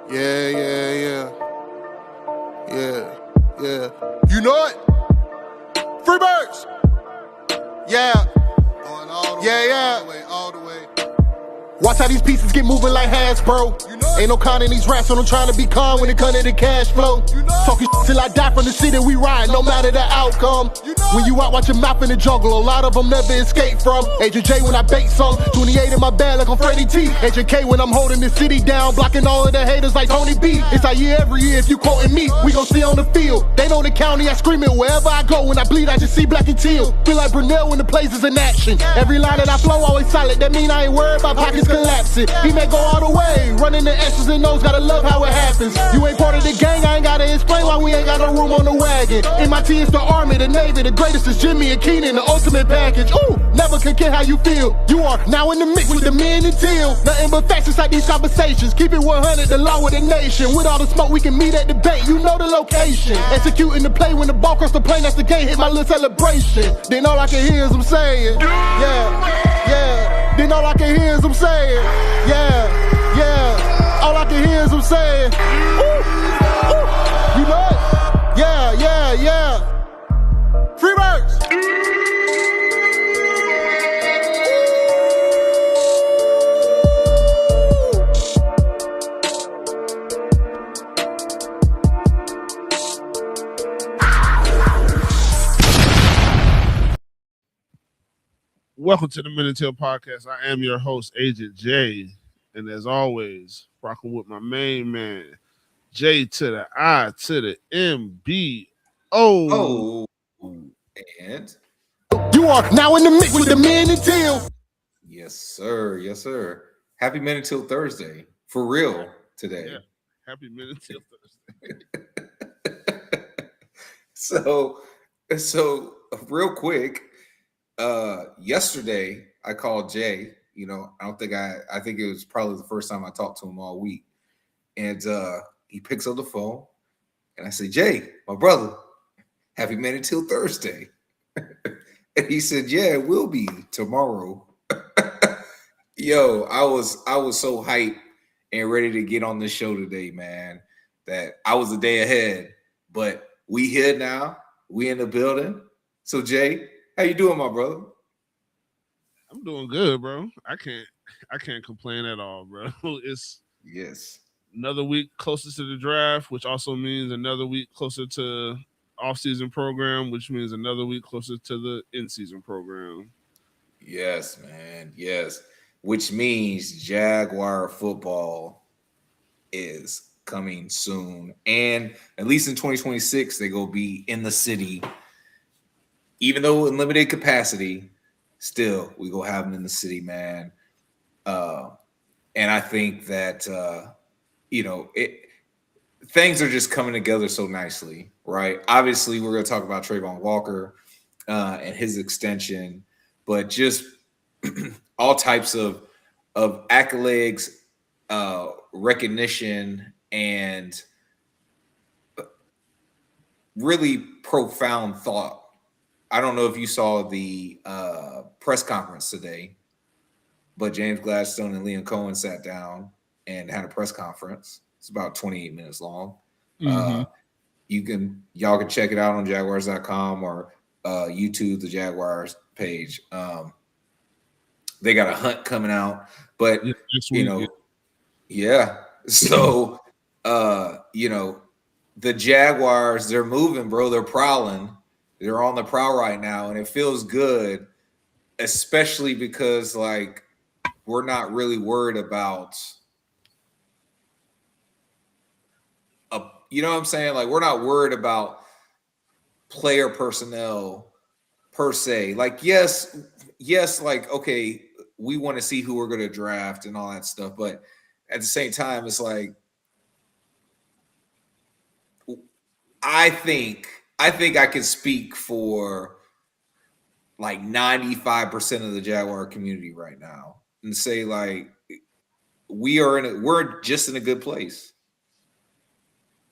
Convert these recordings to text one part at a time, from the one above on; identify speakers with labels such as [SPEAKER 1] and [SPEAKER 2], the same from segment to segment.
[SPEAKER 1] Yeah, yeah, yeah. Yeah, yeah. You know it? Freebirds! Yeah. Going all the way, all the way, all the way. Watch how these pieces get moving like Hasbro. You know ain't no con in these raps, so I'm trying to be calm when it comes to the cash flow. You know talking till I die from the city we ride, no matter the outcome. You know when you out, watch your mouth in the jungle, a lot of them never escape from. Agent J when I bait some, 28 in my bag like I'm Freddie T. Agent K when I'm holding the city down, blocking all of the haters like Tony B. It's our year every year, if you quoting me, we gon' see on the field. They know the county, I scream it wherever I go. When I bleed, I just see black and teal. Feel like Brunel when the place is in action. Every line that I flow always solid, that mean I ain't worried about pockets collapsing. He may go all the way, running the X's and O's, gotta love how it happens. You ain't part of the gang, I ain't gotta explain why we ain't got no room on the wagon. MIT is the Army, the Navy, the greatest is Jimmy and Keenan, the ultimate package. Ooh, never can care how you feel. You are now in the mix with the men and teal. Nothing but facts inside these conversations. Keep it 100, the law of the nation. With all the smoke, we can meet at the bank. You know the location. Executing the play when the ball cross the plane, that's the game. Hit my little celebration. Then all I can hear is them saying, yeah, yeah. Then all I can hear is them saying, yeah, yeah. All I can hear is them saying, ooh, ooh. You know it? Yeah, yeah, yeah. Freebirds.
[SPEAKER 2] Welcome to the Men and Tell podcast. I am your host, Agent J, and as always, rocking with my main man, J to the I to the M-B-O.
[SPEAKER 3] And
[SPEAKER 1] you are now in the mix with the Men and Tell.
[SPEAKER 3] Yes, sir. Yes, sir. Happy Men and Tell Thursday. For real today.
[SPEAKER 2] Yeah. Happy Men and Tell Thursday.
[SPEAKER 3] So real quick. Yesterday I called Jay. You know, I think it was probably the first time I talked to him all week. And he picks up the phone and I say, Jay, my brother, happy Men and Tell Thursday. And he said, yeah, it will be tomorrow. Yo, I was so hyped and ready to get on this show today, man, that I was a day ahead. But we here now. We in the building. So Jay, how you doing, my brother?
[SPEAKER 2] I'm doing good, bro. I can't complain at all, bro. It's another week closer to the draft, which also means another week closer to offseason program, which means another week closer to the in-season program.
[SPEAKER 3] Yes, man. Yes. Which means Jaguar football is coming soon. And at least in 2026, they're going to be in the city. Even though in limited capacity, still, we go have them in the city, man. And I think that, things are just coming together so nicely, right? Obviously, we're going to talk about Travon Walker and his extension, but just all types of accolades, recognition, and really profound thought. I don't know if you saw the press conference today, but James Gladstone and Liam Cohen sat down and had a press conference. It's about 28 minutes long.
[SPEAKER 2] Mm-hmm.
[SPEAKER 3] Y'all can check it out on Jaguars.com or YouTube, the Jaguars page. They got a hunt coming out, but yeah. So the Jaguars, they're moving, bro. They're prowling. They're on the prowl right now, and it feels good, especially because, like, we're not really worried about you know what I'm saying? Like, we're not worried about player personnel per se. Like, yes, like, okay, we want to see who we're going to draft and all that stuff, but at the same time, it's like, I think I can speak for like 95% of the Jaguar community right now and say, like, we're just in a good place.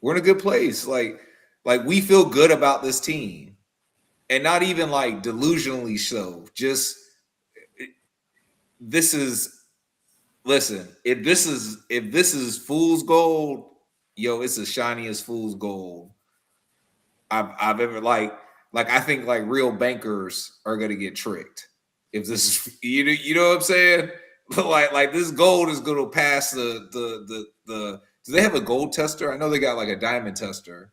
[SPEAKER 3] We're in a good place. Like we feel good about this team, and not even like delusionally so. Just this is listen, if this is fool's gold, yo, it's the shiniest fool's gold I've ever like I think like real bankers are gonna get tricked if this is you know what I'm saying? like this gold is gonna pass the do they have a gold tester? I know they got like a diamond tester.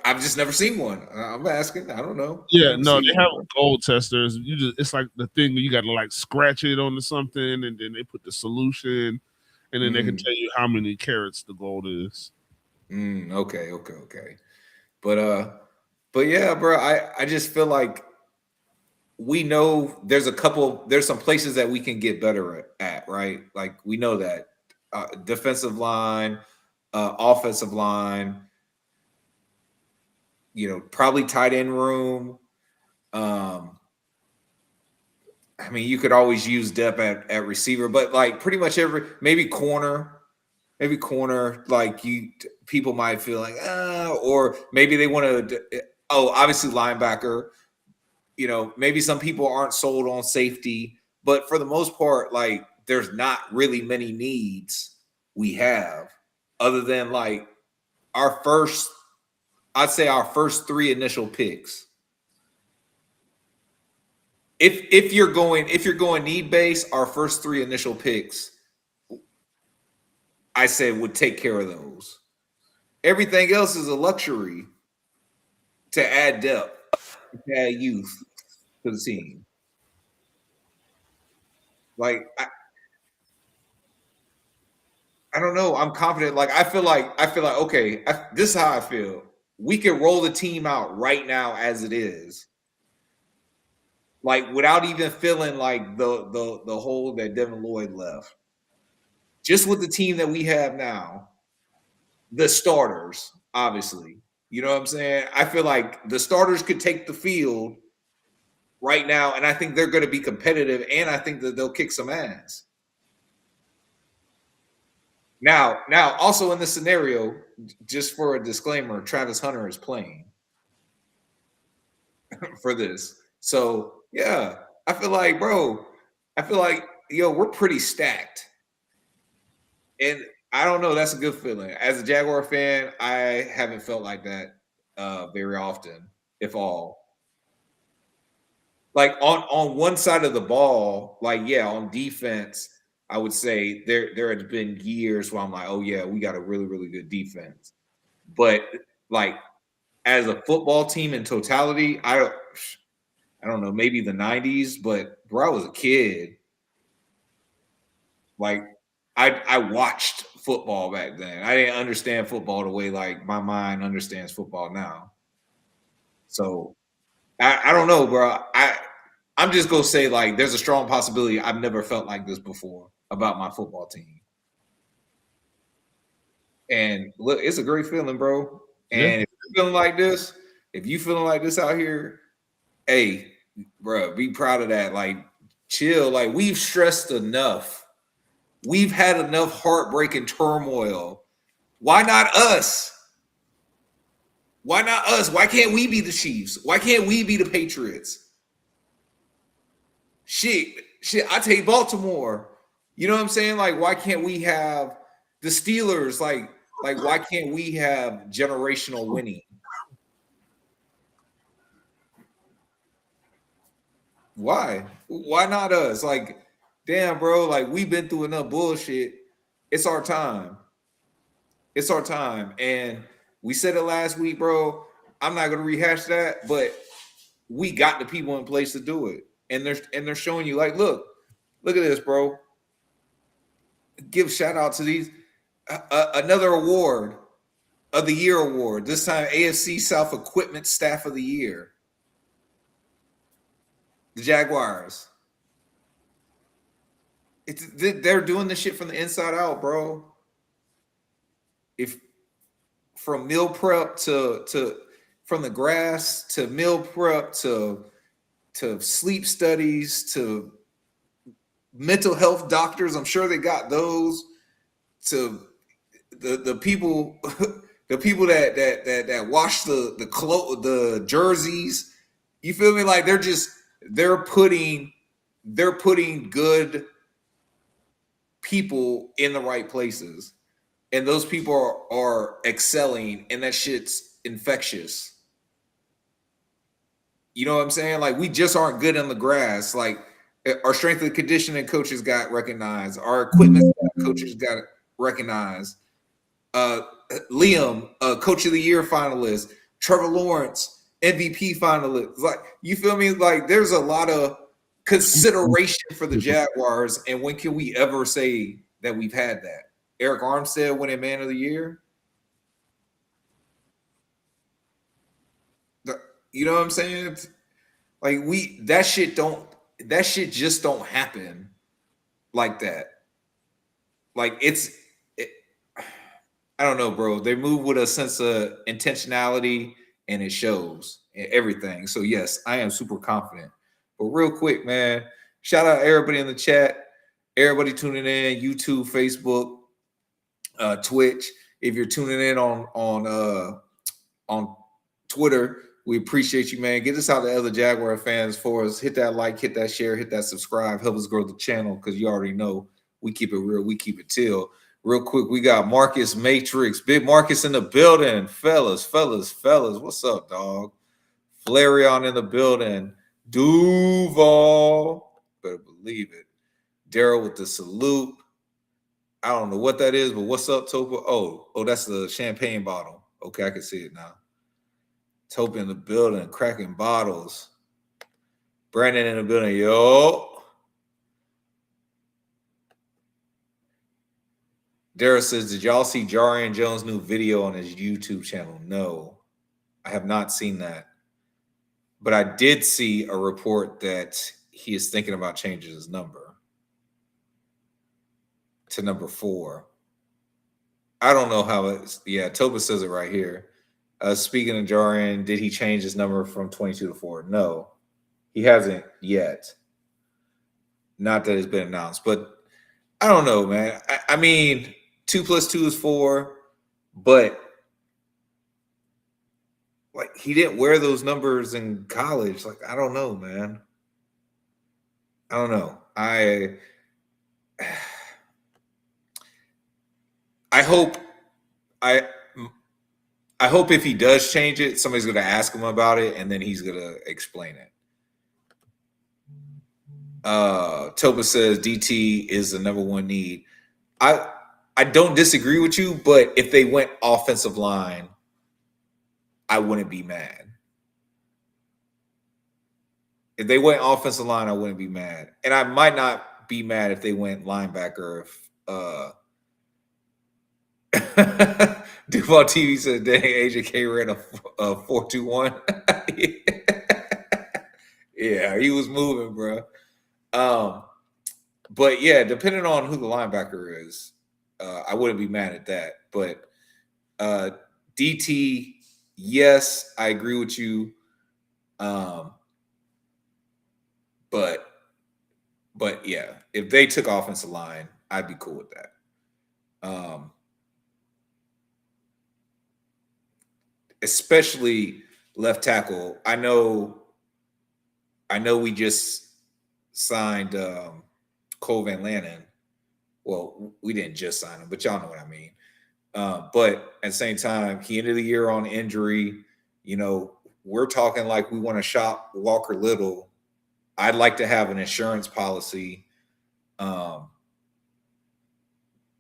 [SPEAKER 3] I've just never seen one. I'm asking. I don't know.
[SPEAKER 2] Yeah, no, they have gold testers. It's like the thing where you got to like scratch it onto something, and then they put the solution, and then they can tell you how many carats the gold is.
[SPEAKER 3] Okay. But yeah, bro, I just feel like we know there's some places that we can get better at, right? Like we know that defensive line, offensive line, probably tight end room. I mean, you could always use depth at receiver, but like pretty much maybe corner, like people might feel like, or maybe they want to, obviously linebacker, maybe some people aren't sold on safety, but for the most part, like there's not really many needs we have other than like I'd say our first 3 initial picks. If you're going need based, our first 3 initial picks, I said would take care of those. Everything else is a luxury to add depth, to add youth to the team. Like I don't know. I'm confident. Like I feel like okay. This is how I feel. We can roll the team out right now as it is, like without even feeling like the hole that Devin Lloyd left. Just with the team that we have now, the starters, obviously, you know what I'm saying? I feel like the starters could take the field right now, and I think they're going to be competitive, and I think that they'll kick some ass. Now, also in this scenario, just for a disclaimer, Travis Hunter is playing for this. So, yeah, I feel like, we're pretty stacked. And I don't know, that's a good feeling. As a Jaguar fan, I haven't felt like that very often, if all. Like on one side of the ball, like, yeah, on defense, I would say there has been years where I'm like, oh yeah, we got a really, really good defense. But like as a football team in totality, I don't know, maybe the 90s, but bro, I was a kid. Like I watched football back then. I didn't understand football the way like my mind understands football now. So I don't know, bro. I'm just gonna say like there's a strong possibility I've never felt like this before about my football team. And look, it's a great feeling, bro. And if you're feeling like this out here, hey, bro, be proud of that. Like, chill. Like, we've stressed enough. We've had enough heartbreak and turmoil. Why not us? Why not us? Why can't we be the Chiefs? Why can't we be the Patriots? Shit, I take Baltimore. You know what I'm saying? Like, why can't we have the Steelers? Like why can't we have generational winning? Why not us? Like, damn, bro, like we've been through enough bullshit. It's our time. And we said it last week, bro. I'm not gonna rehash that, but we got the people in place to do it. And they're showing you, like, look at this, bro. Give shout out to these another award of the year award. This time AFC South Equipment Staff of the Year. The Jaguars. They're doing this shit from the inside out, bro. If from meal prep to from the grass to meal prep to sleep studies to mental health doctors, I'm sure they got those, to the people that wash the jerseys. You feel me? Like they're putting they're putting good people in the right places, and those people are excelling, and that shit's infectious. You know what I'm saying? Like, we just aren't good on the grass. Like, our strength and conditioning coaches got recognized. Our equipment coaches got recognized. Liam, Coach of the Year finalist. Trevor Lawrence, MVP finalist. Like, you feel me? Like, there's a lot of consideration for the Jaguars, and when can we ever say that we've had that? Eric Armstead winning Man of the Year. You know what I'm saying? Like, that shit just don't happen like that. Like, I don't know, bro. They move with a sense of intentionality, and it shows in everything. So yes, I am super confident. But real quick, man, shout out everybody in the chat, everybody tuning in, YouTube, Facebook, Twitch. If you're tuning in on Twitter, we appreciate you, man. Get us out to other Jaguar fans for us. Hit that like, hit that share, hit that subscribe. Help us grow the channel, because you already know we keep it real, we keep it till. Real quick, we got Marcus Matrix, Big Marcus in the building. Fellas. What's up, dog? Flareon in the building. Duval. Better believe it. Daryl with the salute. I don't know what that is, but what's up, Topa? Oh, that's the champagne bottle. Okay, I can see it now. Topa in the building, cracking bottles. Brandon in the building, yo. Daryl says, did y'all see Jarian Jones' new video on his YouTube channel? No, I have not seen that. But I did see a report that he is thinking about changing his number to number 4. I don't know how it's, yeah, Topa says it right here. Speaking of Jarian, did he change his number from 22 to 4? No, he hasn't yet. Not that it's been announced, but I don't know, man. I mean, 2 + 2 is 4, but like, he didn't wear those numbers in college. Like, I don't know, man. I don't know. I hope if he does change it, somebody's going to ask him about it, and then he's going to explain it. Topa says DT is the number 1 need. I don't disagree with you, but if they went offensive line, I wouldn't be mad. If they went offensive line, I wouldn't be mad. And I might not be mad if they went linebacker. Duval TV said, dang, Agent K ran a 4.21. Yeah, he was moving, bro. But yeah, depending on who the linebacker is, I wouldn't be mad at that. But DT, yes, I agree with you. But yeah, if they took offensive line, I'd be cool with that. Especially left tackle. I know we just signed Cole Van Lannon. Well, we didn't just sign him, but y'all know what I mean. But at the same time, he ended the year on injury. You know, we're talking like we want to shop Walker Little. I'd like to have an insurance policy,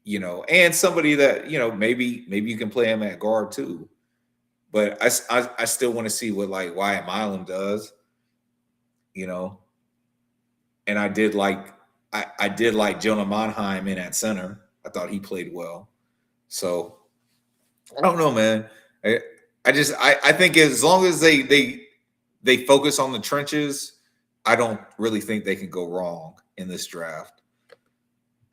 [SPEAKER 3] you know, and somebody that, you know, maybe you can play him at guard too. But I still want to see what like Wyatt Milam does, you know. And I did like Jonah Monheim in at center. I thought he played well. So I don't know, man. I think as long as they focus on the trenches, I don't really think they can go wrong in this draft.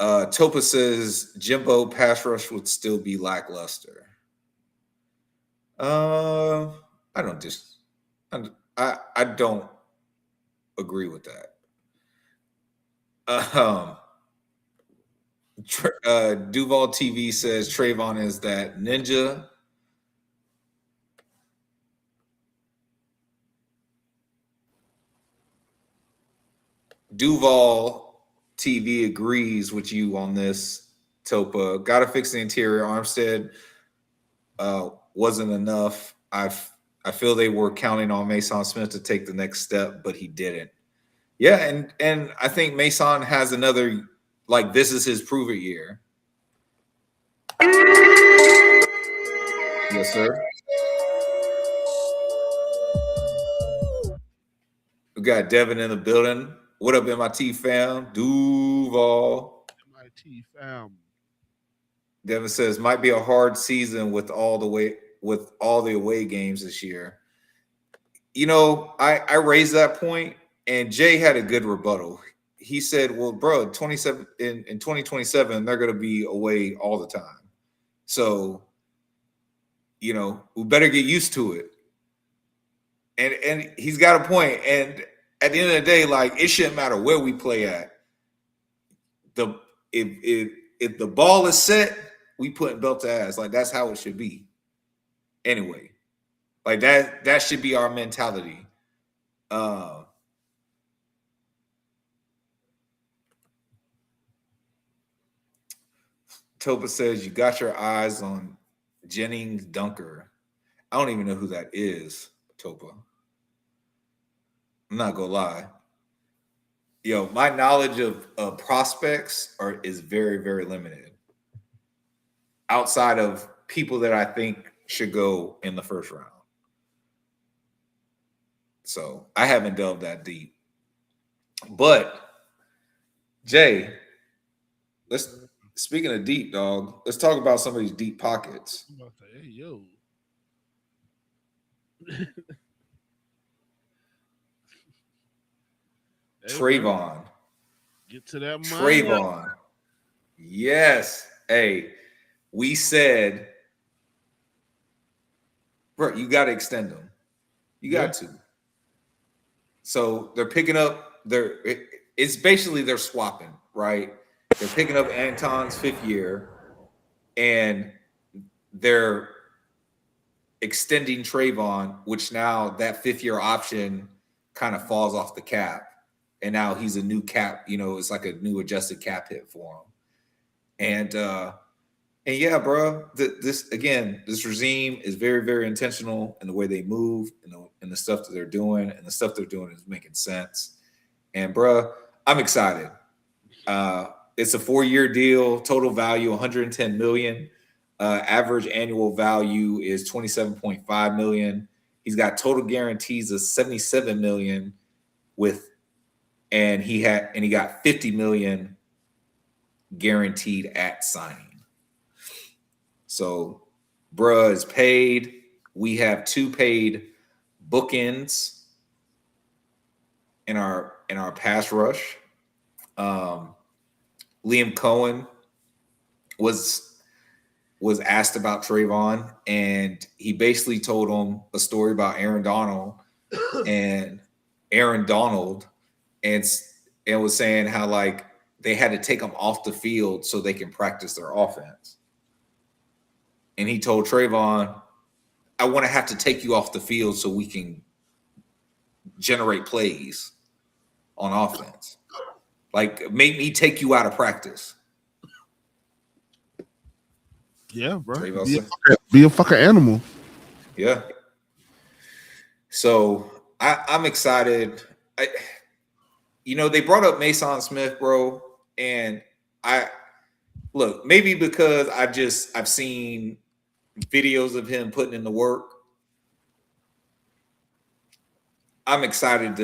[SPEAKER 3] Topa says J.I.M.B.O pass rush would still be lackluster. I don't agree with that. Duval TV says Travon is that ninja. Duval TV agrees with you on this, Topa. Got to fix the interior. Armstead wasn't enough. I feel they were counting on Mason Smith to take the next step, but he didn't. Yeah, and I think Mason has another, like, this is his prove it year. Yes, sir. We got Devin in the building. What up, MIT fam? Duval.
[SPEAKER 2] MIT fam.
[SPEAKER 3] Devin says might be a hard season with all the away games this year. You know, I raised that point, and Jay had a good rebuttal. He said, "Well, bro, in 2027, they're going to be away all the time. So, you know, we better get used to it." And he's got a point. And at the end of the day, like, it shouldn't matter where we play at. If the ball is set, we put belt to ass. Like, that's how it should be. Anyway, like that should be our mentality. Topa says you got your eyes on Jennings Dunker. I don't even know who that is, Topa. I'm not gonna lie. Yo, my knowledge of prospects is very, very limited. Outside of people that I think should go in the first round. So I haven't delved that deep. But Jay, speaking of deep, dog, let's talk about some of these deep pockets.
[SPEAKER 2] I'm about to say, hey, yo.
[SPEAKER 3] Travon.
[SPEAKER 2] Get to that
[SPEAKER 3] Travon. Yes. Hey, we said, bro, you got to extend them. You got to. So they're picking up it's basically they're swapping, right? They're picking up Anton's 5th year and they're extending Travon, which now that 5th year option kind of falls off the cap. And now he's a new cap, you know, it's like a new adjusted cap hit for him. And yeah, bro, this regime is very, very intentional in the way they move and the stuff that they're doing, and the stuff they're doing is making sense. And bro, I'm excited. It's a 4-year deal, total value $110 million. Average annual value is $27.5 million. He's got total guarantees of $77 million and he got $50 million guaranteed at signing. So, bruh is paid. We have 2 paid bookends in our pass rush. Liam Cohen was asked about Travon, and he basically told him a story about Aaron Donald and was saying how, like, they had to take him off the field so they can practice their offense. And he told Travon, I want to have to take you off the field so we can generate plays on offense. Like, make me take you out of practice.
[SPEAKER 2] Yeah, bro. Be a fucking animal.
[SPEAKER 3] Yeah. So I'm excited. They brought up Mason Smith, bro, and look, maybe because I've seen videos of him putting in the work. I'm excited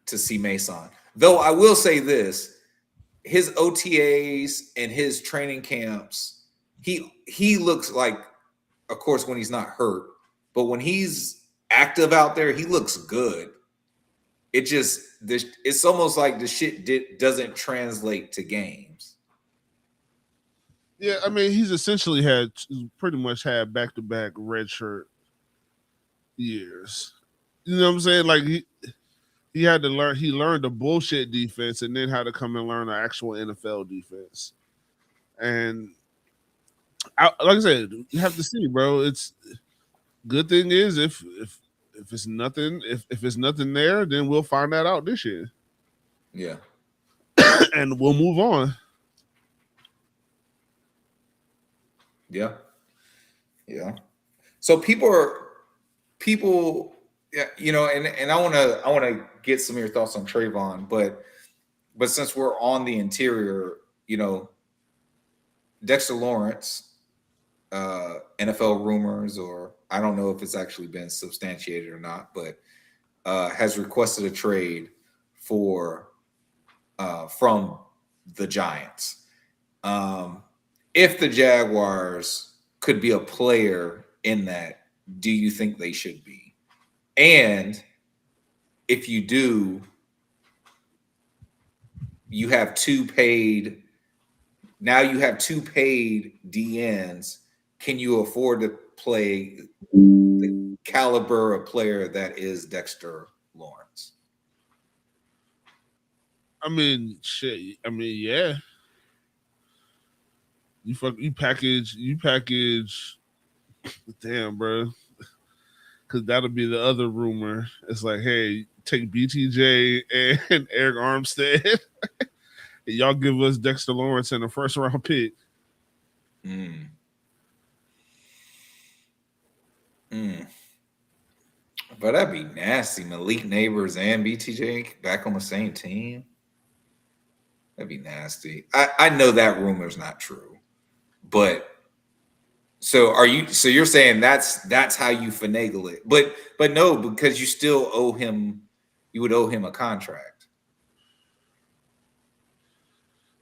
[SPEAKER 3] to see Mason. Though I will say this, his OTAs and his training camps, he looks like, of course, when he's not hurt, but when he's active out there, he looks good. It's almost like the shit doesn't translate to games.
[SPEAKER 2] Yeah, I mean, he's essentially pretty much had back-to-back redshirt years. You know what I'm saying? Like, he had to learn. He learned the bullshit defense, and then had to come and learn the actual NFL defense. And like I said, you have to see, bro. It's good thing is if it's nothing, if it's nothing there, then we'll find that out this year.
[SPEAKER 3] Yeah.
[SPEAKER 2] and we'll move on.
[SPEAKER 3] Yeah. So people, yeah, you know, and I want to get some of your thoughts on Travon, but since we're on the interior, you know, Dexter Lawrence, NFL rumors, or I don't know if it's actually been substantiated or not, but has requested a trade for from the Giants. If the Jaguars could be a player in that, do you think they should be? And if you do, you have two paid. Now you have two paid DNs. Can you afford to play the caliber of player that is Dexter Lawrence?
[SPEAKER 2] I mean, shit. I mean, yeah. You package. Damn, bro. Because that'll be the other rumor. It's like, hey, take BTJ and Eric Armstead. Y'all give us Dexter Lawrence in the first round pick.
[SPEAKER 3] But that'd be nasty. Malik Neighbors and BTJ back on the same team. That'd be nasty. I know that rumor's not true, but so you're saying that's how you finagle it, but no, because you still owe him. You would owe him a contract.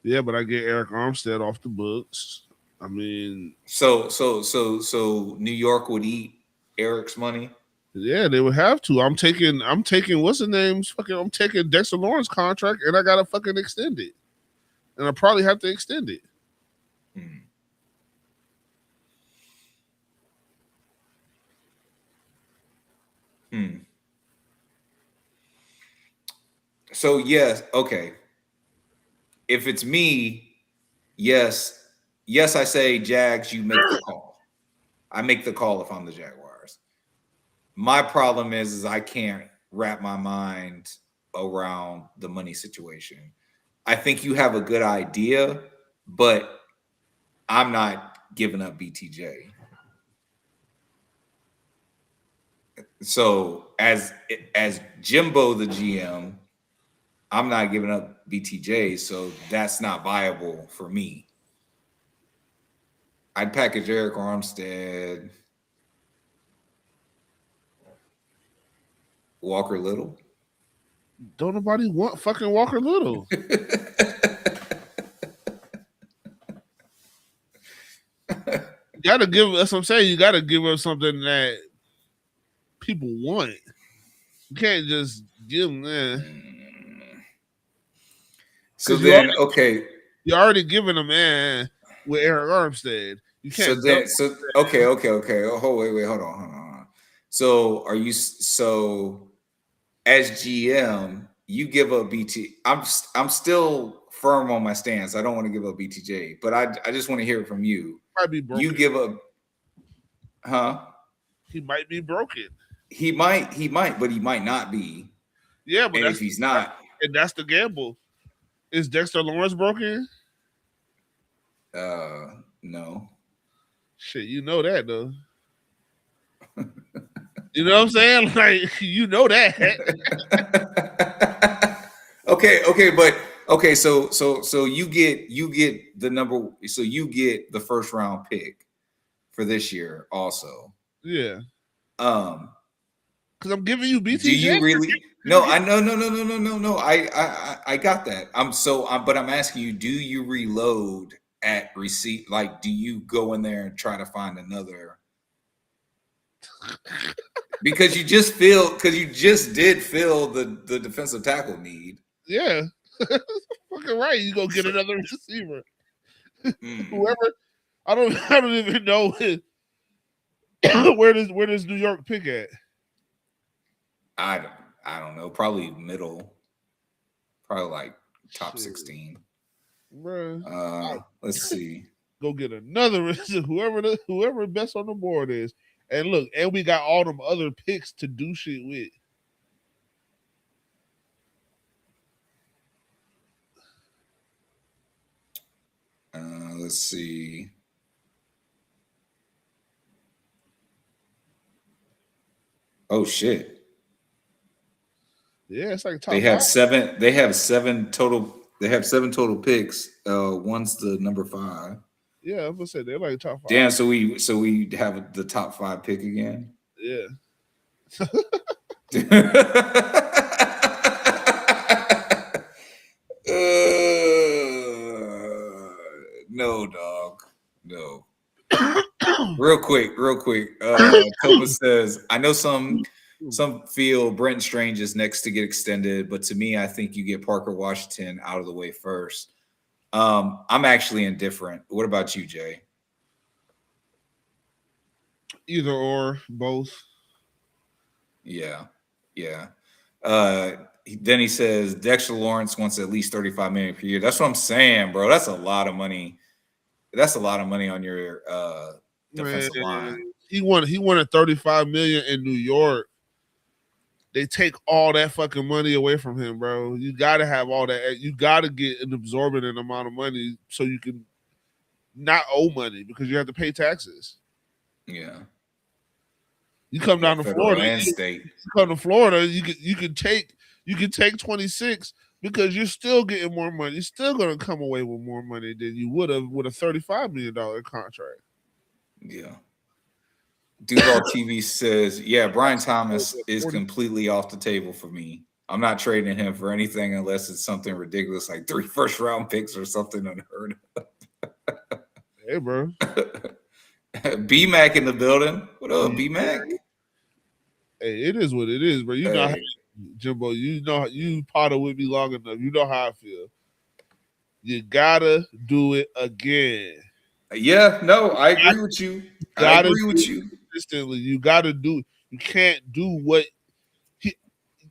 [SPEAKER 2] Yeah, but I get Eric Armstead off the books. I mean,
[SPEAKER 3] so New York would eat Eric's money.
[SPEAKER 2] Yeah, they would have to. I'm taking what's the name's I'm taking Dexter Lawrence contract and I gotta fucking extend it. And I probably have to extend it. So yes, okay. If it's me, yes, I say Jags, you make the call. I make the call if I'm the Jaguars. My problem is I can't wrap my mind around the money situation. I think you have a good idea, but I'm not giving up BTJ. So as Jimbo the GM, I'm not giving up BTJ, so that's not viable for me. I'd package Eric Armstead, Walker Little. Don't nobody want fucking Walker Little. You gotta give. That's what I'm saying. You gotta give up something that people want. You can't just give them that.
[SPEAKER 3] So then,
[SPEAKER 2] you're already giving a man with Eric Armstead. You can't.
[SPEAKER 3] Okay. Oh, wait, hold on. So are you? So as GM, you give up BT. I'm still firm on my stance. I don't want to give up BTJ, but I just want to hear it from you.
[SPEAKER 2] Might be broken.
[SPEAKER 3] You give up, huh?
[SPEAKER 2] He might be broken.
[SPEAKER 3] He might, but he might not be.
[SPEAKER 2] Yeah, but
[SPEAKER 3] if he's not,
[SPEAKER 2] and that's the gamble. Is Dexter Lawrence broken?
[SPEAKER 3] No.
[SPEAKER 2] Shit, you know that though. You know what I'm saying? Like, you know that.
[SPEAKER 3] Okay, so you get the number, so you get the first round pick for this year also.
[SPEAKER 2] Yeah.
[SPEAKER 3] Because
[SPEAKER 2] I'm giving you BTJ.
[SPEAKER 3] Do you really? No, I know, no. I got that. But I'm asking you, do you reload at receipt? Like, do you go in there and try to find another? Because you just did fill the defensive tackle need.
[SPEAKER 2] Yeah. Fucking right. You go get another receiver. Whoever, I don't even know where does New York pick at?
[SPEAKER 3] I don't know. Probably middle. Probably like top 16.
[SPEAKER 2] Bruh.
[SPEAKER 3] Let's see.
[SPEAKER 2] Go get another whoever best on the board is. And look, and we got all them other picks to do shit with.
[SPEAKER 3] Let's see. Oh shit.
[SPEAKER 2] Yeah, it's like top
[SPEAKER 3] they have
[SPEAKER 2] 5.
[SPEAKER 3] 7. They have 7 total. They have 7 total picks. One's the number 5.
[SPEAKER 2] Yeah, I'm gonna say they're like top 5.
[SPEAKER 3] Damn, so we have the top 5 pick again.
[SPEAKER 2] Yeah.
[SPEAKER 3] No, dog. No. Real quick. Topa says, I know some feel Brenton Strange is next to get extended, but to me, I think you get Parker Washington out of the way first. I'm actually indifferent. What about you, Jay?
[SPEAKER 2] Either or, both.
[SPEAKER 3] Yeah. Then he says Dexter Lawrence wants at least $35 million per year. That's what I'm saying, bro. That's a lot of money. That's a lot of money on your defensive line.
[SPEAKER 2] He wanted $35 million in New York. They take all that fucking money away from him, bro. You gotta have all that. You gotta get an absorbent amount of money so you can not owe money because you have to pay taxes.
[SPEAKER 3] Yeah.
[SPEAKER 2] You come down to Florida
[SPEAKER 3] and state.
[SPEAKER 2] You come to Florida, you can take 26 because you're still getting more money. You're still gonna come away with more money than you would have with a $35 million contract.
[SPEAKER 3] Yeah. Duval TV says, yeah, Brian Thomas is completely off the table for me. I'm not trading him for anything unless it's something ridiculous like 3 first-round picks or something unheard of.
[SPEAKER 2] Hey, bro.
[SPEAKER 3] B-Mac in the building. What up, B-Mac?
[SPEAKER 2] Hey, it is what it is, bro. You know how, Jimbo, you potted with me long enough. You know how I feel. You gotta do it again.
[SPEAKER 3] Yeah, no, I agree with you. I agree with you.
[SPEAKER 2] Consistently, you gotta do. You can't do what he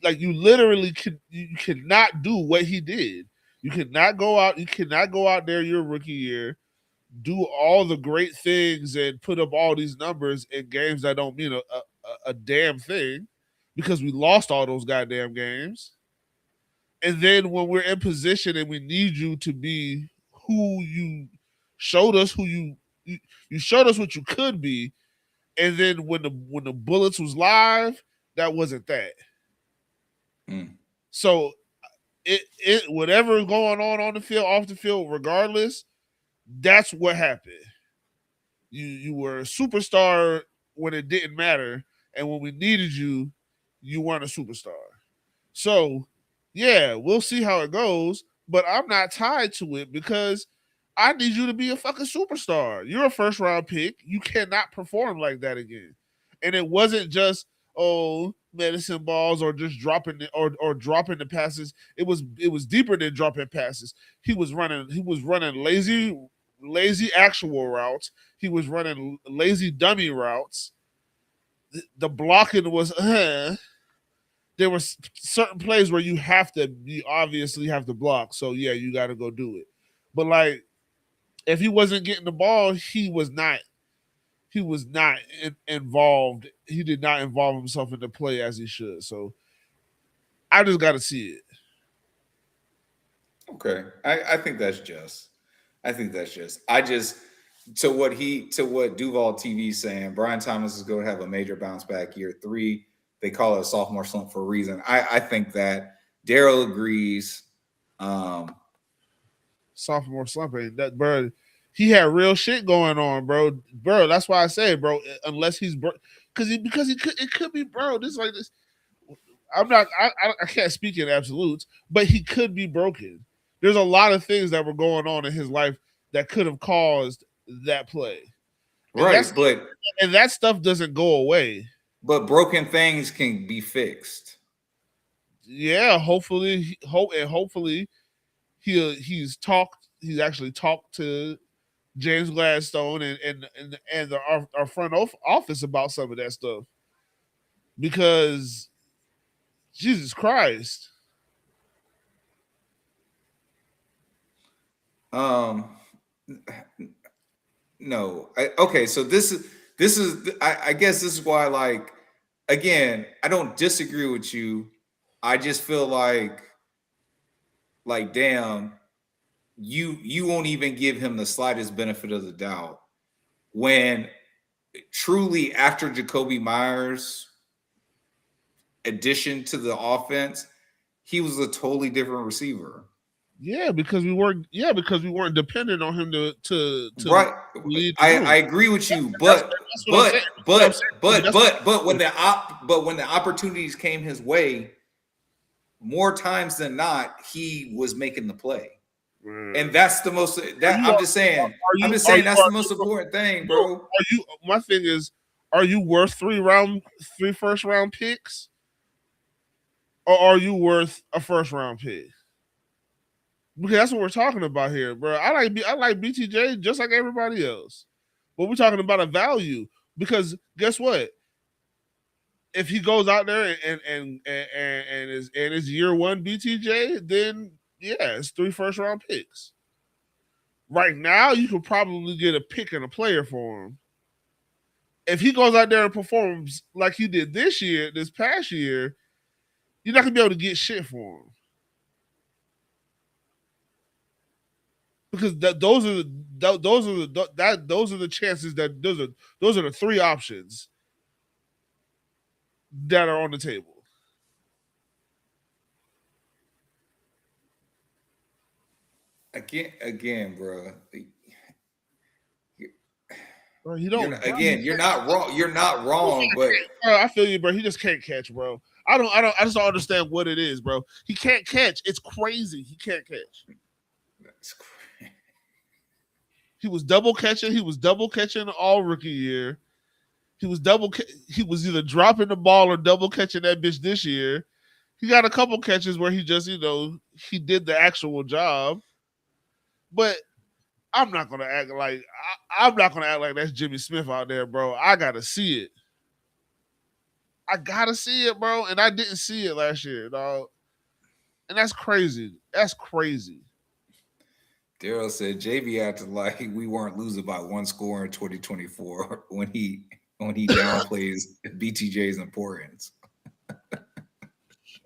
[SPEAKER 2] like. You literally you cannot do what he did. You cannot go out. You cannot go out there your rookie year, do all the great things and put up all these numbers in games that don't mean a damn thing because we lost all those goddamn games. And then when we're in position and we need you to be who you showed us, you showed us what you could be, and then when the Bullets was live, that wasn't that. So it whatever going on the field, off the field, regardless, that's what happened. You were a superstar when it didn't matter, and when we needed you, you weren't a superstar. So, yeah, we'll see how it goes, but I'm not tied to it because I need you to be a fucking superstar. You're a first round pick. You cannot perform like that again. And it wasn't just medicine balls or just dropping or dropping the passes. It was deeper than dropping passes. He was running lazy actual routes. He was running lazy dummy routes. The blocking was there were certain plays where you obviously have to block. So yeah, you got to go do it. But like, if he wasn't getting the ball, he was not involved. He did not involve himself in the play as he should. So I just got to see it.
[SPEAKER 3] Okay, I think that's just. To what Duval TV is saying, Brian Thomas is going to have a major bounce back year 3. They call it a sophomore slump for a reason. I think that Daryl agrees.
[SPEAKER 2] Sophomore slump ain't that, bro. He had real shit going on, bro. Bro, that's why I say, bro. Unless he's because it could be, bro. This like this. I can't speak in absolutes, but he could be broken. There's a lot of things that were going on in his life that could have caused that play.
[SPEAKER 3] Right,
[SPEAKER 2] and that stuff doesn't go away.
[SPEAKER 3] But broken things can be fixed.
[SPEAKER 2] Yeah, hopefully he's actually talked to James Gladstone and our front office about some of that stuff. Because Jesus Christ.
[SPEAKER 3] No. Okay, so this is I guess this is why, like, again, I don't disagree with you. I just feel like damn, you won't even give him the slightest benefit of the doubt when truly after Jacoby Myers' addition to the offense, he was a totally different receiver.
[SPEAKER 2] Yeah, because we weren't dependent on him to
[SPEAKER 3] right.
[SPEAKER 2] lead.
[SPEAKER 3] I agree with you, but when the opportunities came his way, more times than not, he was making the play. And that's the most I'm just saying that's the most important thing, bro.
[SPEAKER 2] My thing is, are you worth 3 first round picks? Or are you worth a first round pick? Because that's what we're talking about here, bro. I like BTJ just like everybody else, but we're talking about a value. Because guess what? If he goes out there and is year one BTJ, then yeah, it's 3 first round picks. Right now, you could probably get a pick and a player for him. If he goes out there and performs like he did this past year, you're not gonna be able to get shit for him. Because those are the chances that those are the 3 options that are on the table.
[SPEAKER 3] Again, bro.
[SPEAKER 2] Bro, you're
[SPEAKER 3] not wrong. You're not wrong, but
[SPEAKER 2] bro, I feel you, bro. He just can't catch, bro. I just don't understand what it is, bro. He can't catch. It's crazy. He can't catch.
[SPEAKER 3] That's crazy.
[SPEAKER 2] He was double catching all rookie year. He was either dropping the ball or double catching that bitch this year. He got a couple catches where he just, he did the actual job. But I'm not gonna act like that's Jimmy Smith out there, bro. I gotta see it. Bro. And I didn't see it last year, dog. And that's crazy.
[SPEAKER 3] Daryl said JV acted like we weren't losing by 1 score in 2024 when he downplays BTJ's importance.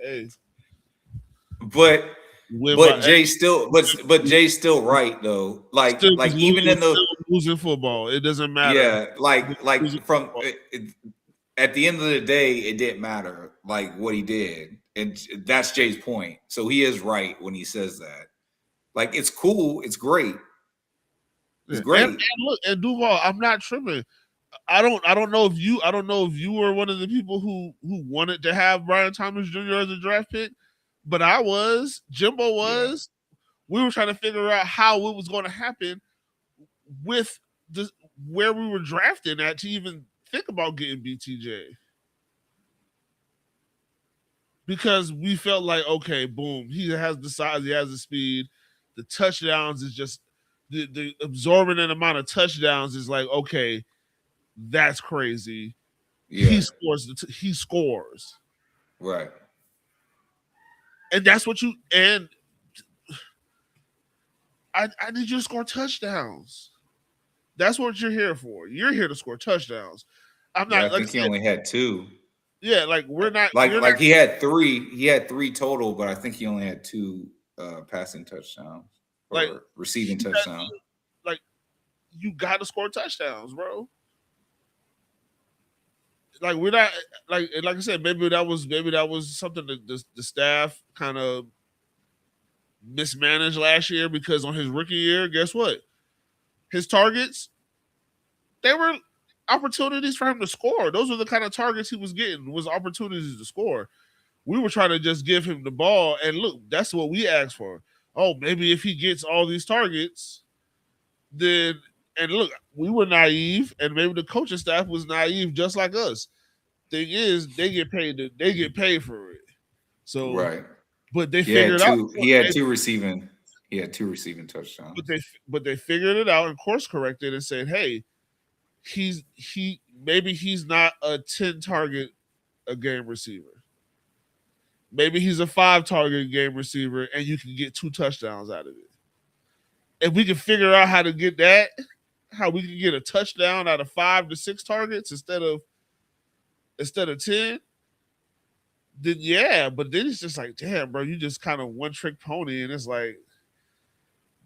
[SPEAKER 2] Hey.
[SPEAKER 3] But Jay's still right though. Like even in the
[SPEAKER 2] losing football, it doesn't matter.
[SPEAKER 3] Yeah, like from at the end of the day, it didn't matter like what he did, and that's Jay's point. So he is right when he says that. Like it's cool, it's great, it's great.
[SPEAKER 2] And look, and Duval, I'm not tripping. I don't know if you were one of the people who wanted to have Brian Thomas Jr. as a draft pick, but I was. Jimbo was. Yeah. We were trying to figure out how it was going to happen with where we were drafting at to even think about getting BTJ. Because we felt like, okay, boom, he has the size, he has the speed, the touchdowns is just the absorbent amount of touchdowns is like, okay, that's crazy. Yeah. He scores.
[SPEAKER 3] Right.
[SPEAKER 2] And that's what and I need you to score touchdowns. That's what you're here for. You're here to score touchdowns. I'm not.
[SPEAKER 3] I think he only had 2.
[SPEAKER 2] Yeah, like we're not.
[SPEAKER 3] Like he had 3. He had 3 total, but I think he only had 2 passing touchdowns or like receiving touchdowns.
[SPEAKER 2] Like you got to score touchdowns, bro. Like we're not like I said, maybe that was something that the staff kind of mismanaged last year because on his rookie year, guess what? His targets, they were opportunities for him to score. Those were the kind of targets he was getting, was opportunities to score. We were trying to just give him the ball, and look, that's what we asked for. Oh, maybe if he gets all these targets, then and look, we were naive, and maybe the coaching staff was naive just like us. Thing is, they get paid for it. So
[SPEAKER 3] right.
[SPEAKER 2] But they figured out
[SPEAKER 3] he had 2 receiving touchdowns.
[SPEAKER 2] But they figured it out and course corrected and said, hey, maybe he's not a 10 target a game receiver. Maybe he's a 5 target game receiver and you can get 2 touchdowns out of it. If we can figure out how to get that, how we can get a touchdown out of 5 to 6 targets instead of 10, then yeah, but then it's just like, damn, bro, you just kind of one trick pony, and it's like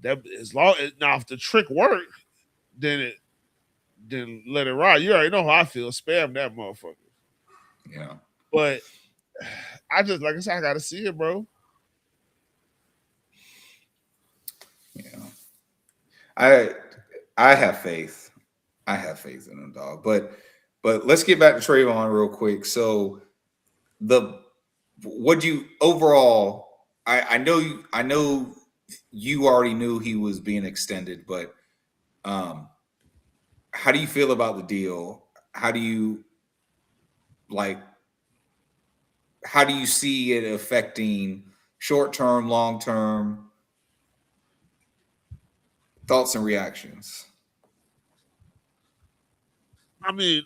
[SPEAKER 2] That as long as now if the trick work, then let it ride. You already know how I feel. Spam that motherfucker.
[SPEAKER 3] Yeah.
[SPEAKER 2] But I just like I said, I gotta see it, bro.
[SPEAKER 3] Yeah. I have faith. I have faith in him, dog. But let's get back to Travon real quick. So what do you overall? I know you already knew he was being extended, but how do you feel about the deal? How do you like? How do you see it affecting short term, long term thoughts and reactions?
[SPEAKER 2] I mean,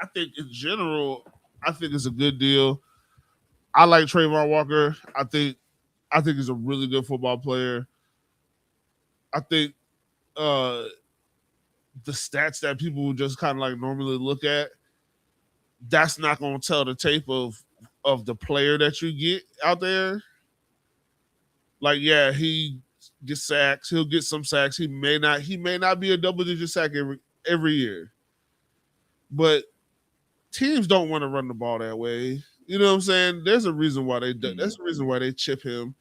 [SPEAKER 2] I think in general, I think it's a good deal. I like Travon Walker. I think he's a really good football player. I think uh the stats that people just kind of like normally look at, that's not going to tell the tape of the player that you get out there. Like, yeah, he gets sacks. He'll get some sacks. He may not be a double digit sack every year. But teams don't want to run the ball that way. You know what I'm saying? There's a reason why they do. That's the reason why they chip him.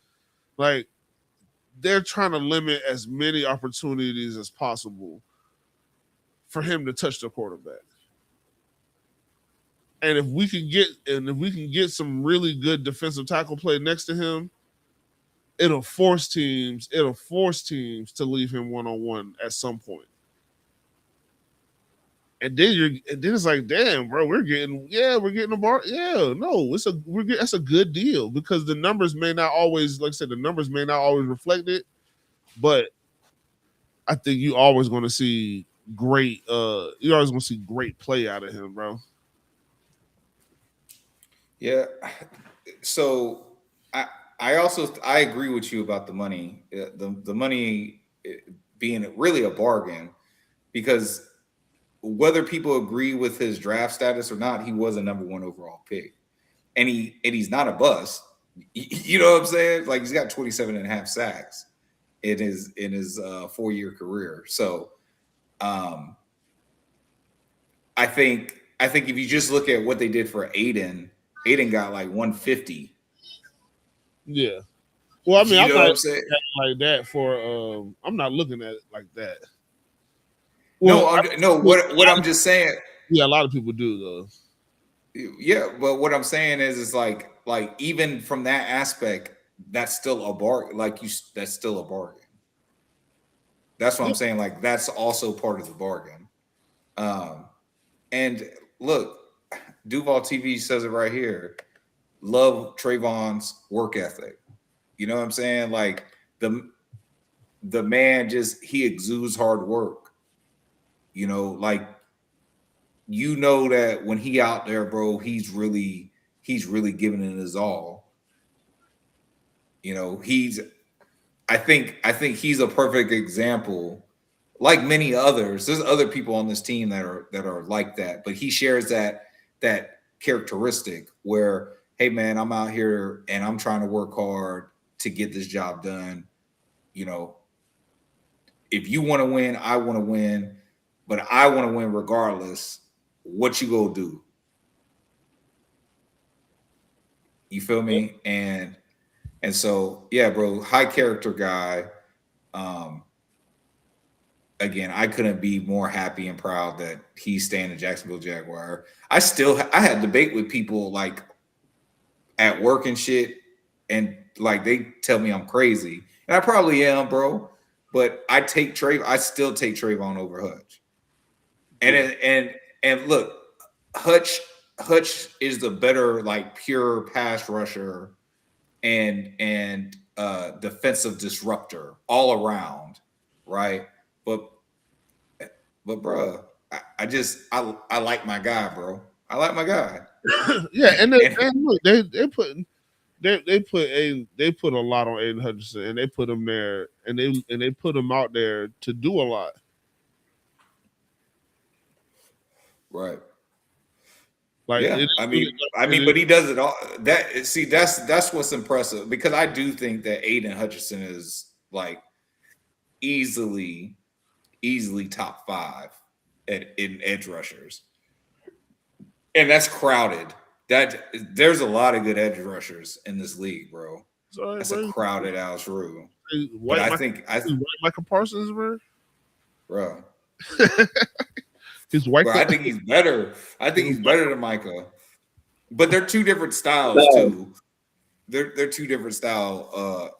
[SPEAKER 2] Like, they're trying to limit as many opportunities as possible for him to touch the quarterback. And if we can get some really good defensive tackle play next to him, it'll force teams to leave him one-on-one at some point. And then it's like, damn, bro, we're getting a bar. Yeah, no, that's a good deal because the numbers may not always, like I said, the numbers may not always reflect it, but I think you're always going to see great play out of him, bro.
[SPEAKER 3] Yeah. So I agree with you about the money. The money being really a bargain because whether people agree with his draft status or not, he was a number 1 overall pick. And he's not a bust. You know what I'm saying? Like he's got 27 and a half sacks in his 4-year career. So I think if you just look at what they did for Aiden got like 150.
[SPEAKER 2] Yeah. Well, I mean,
[SPEAKER 3] I'm not saying
[SPEAKER 2] like that for I'm not looking at it like that.
[SPEAKER 3] Well, what I'm just saying.
[SPEAKER 2] Yeah, a lot of people do though.
[SPEAKER 3] Yeah, but what I'm saying is like even from that aspect, that's still a bargain. That's still a bargain. That's what I'm saying. Like that's also part of the bargain. And look, Duval TV says it right here. Love Travon's work ethic. You know what I'm saying? Like the man he exudes hard work. You know, like you know that when he out there, bro, he's really giving it his all. You know, I think he's a perfect example. Like many others, there's other people on this team that are like that, but he shares that characteristic where, hey man, I'm out here and I'm trying to work hard to get this job done. You know, if you want to win, I want to win, but I want to win regardless. What you go do? You feel me? And so yeah, bro, high character guy. Again, I couldn't be more happy and proud that he's staying in Jacksonville Jaguar. I had debate with people like at work and shit, and like they tell me I'm crazy, and I probably am, bro. But I still take Travon over Hutch. And look, Hutch is the better like pure pass rusher and defensive disruptor all around, right? But bro, I like my guy, bro. I like my guy.
[SPEAKER 2] Yeah, and look, they put a lot on Aiden Hutchinson, and they put him there, and they put him out there to do a lot.
[SPEAKER 3] Right.
[SPEAKER 2] Like,
[SPEAKER 3] yeah, I mean, but he does it all. That's what's impressive because I do think that Aiden Hutchinson is like easily top 5 in edge rushers, and that's crowded. That there's a lot of good edge rushers in this league, bro.
[SPEAKER 2] Sorry,
[SPEAKER 3] that's
[SPEAKER 2] bro.
[SPEAKER 3] a crowded ass room.
[SPEAKER 2] But I think Michael Parsons,
[SPEAKER 3] bro.
[SPEAKER 2] He's white.
[SPEAKER 3] Bro, I think he's better. I think he's better than Micah. But they're two different styles too. They're two different style.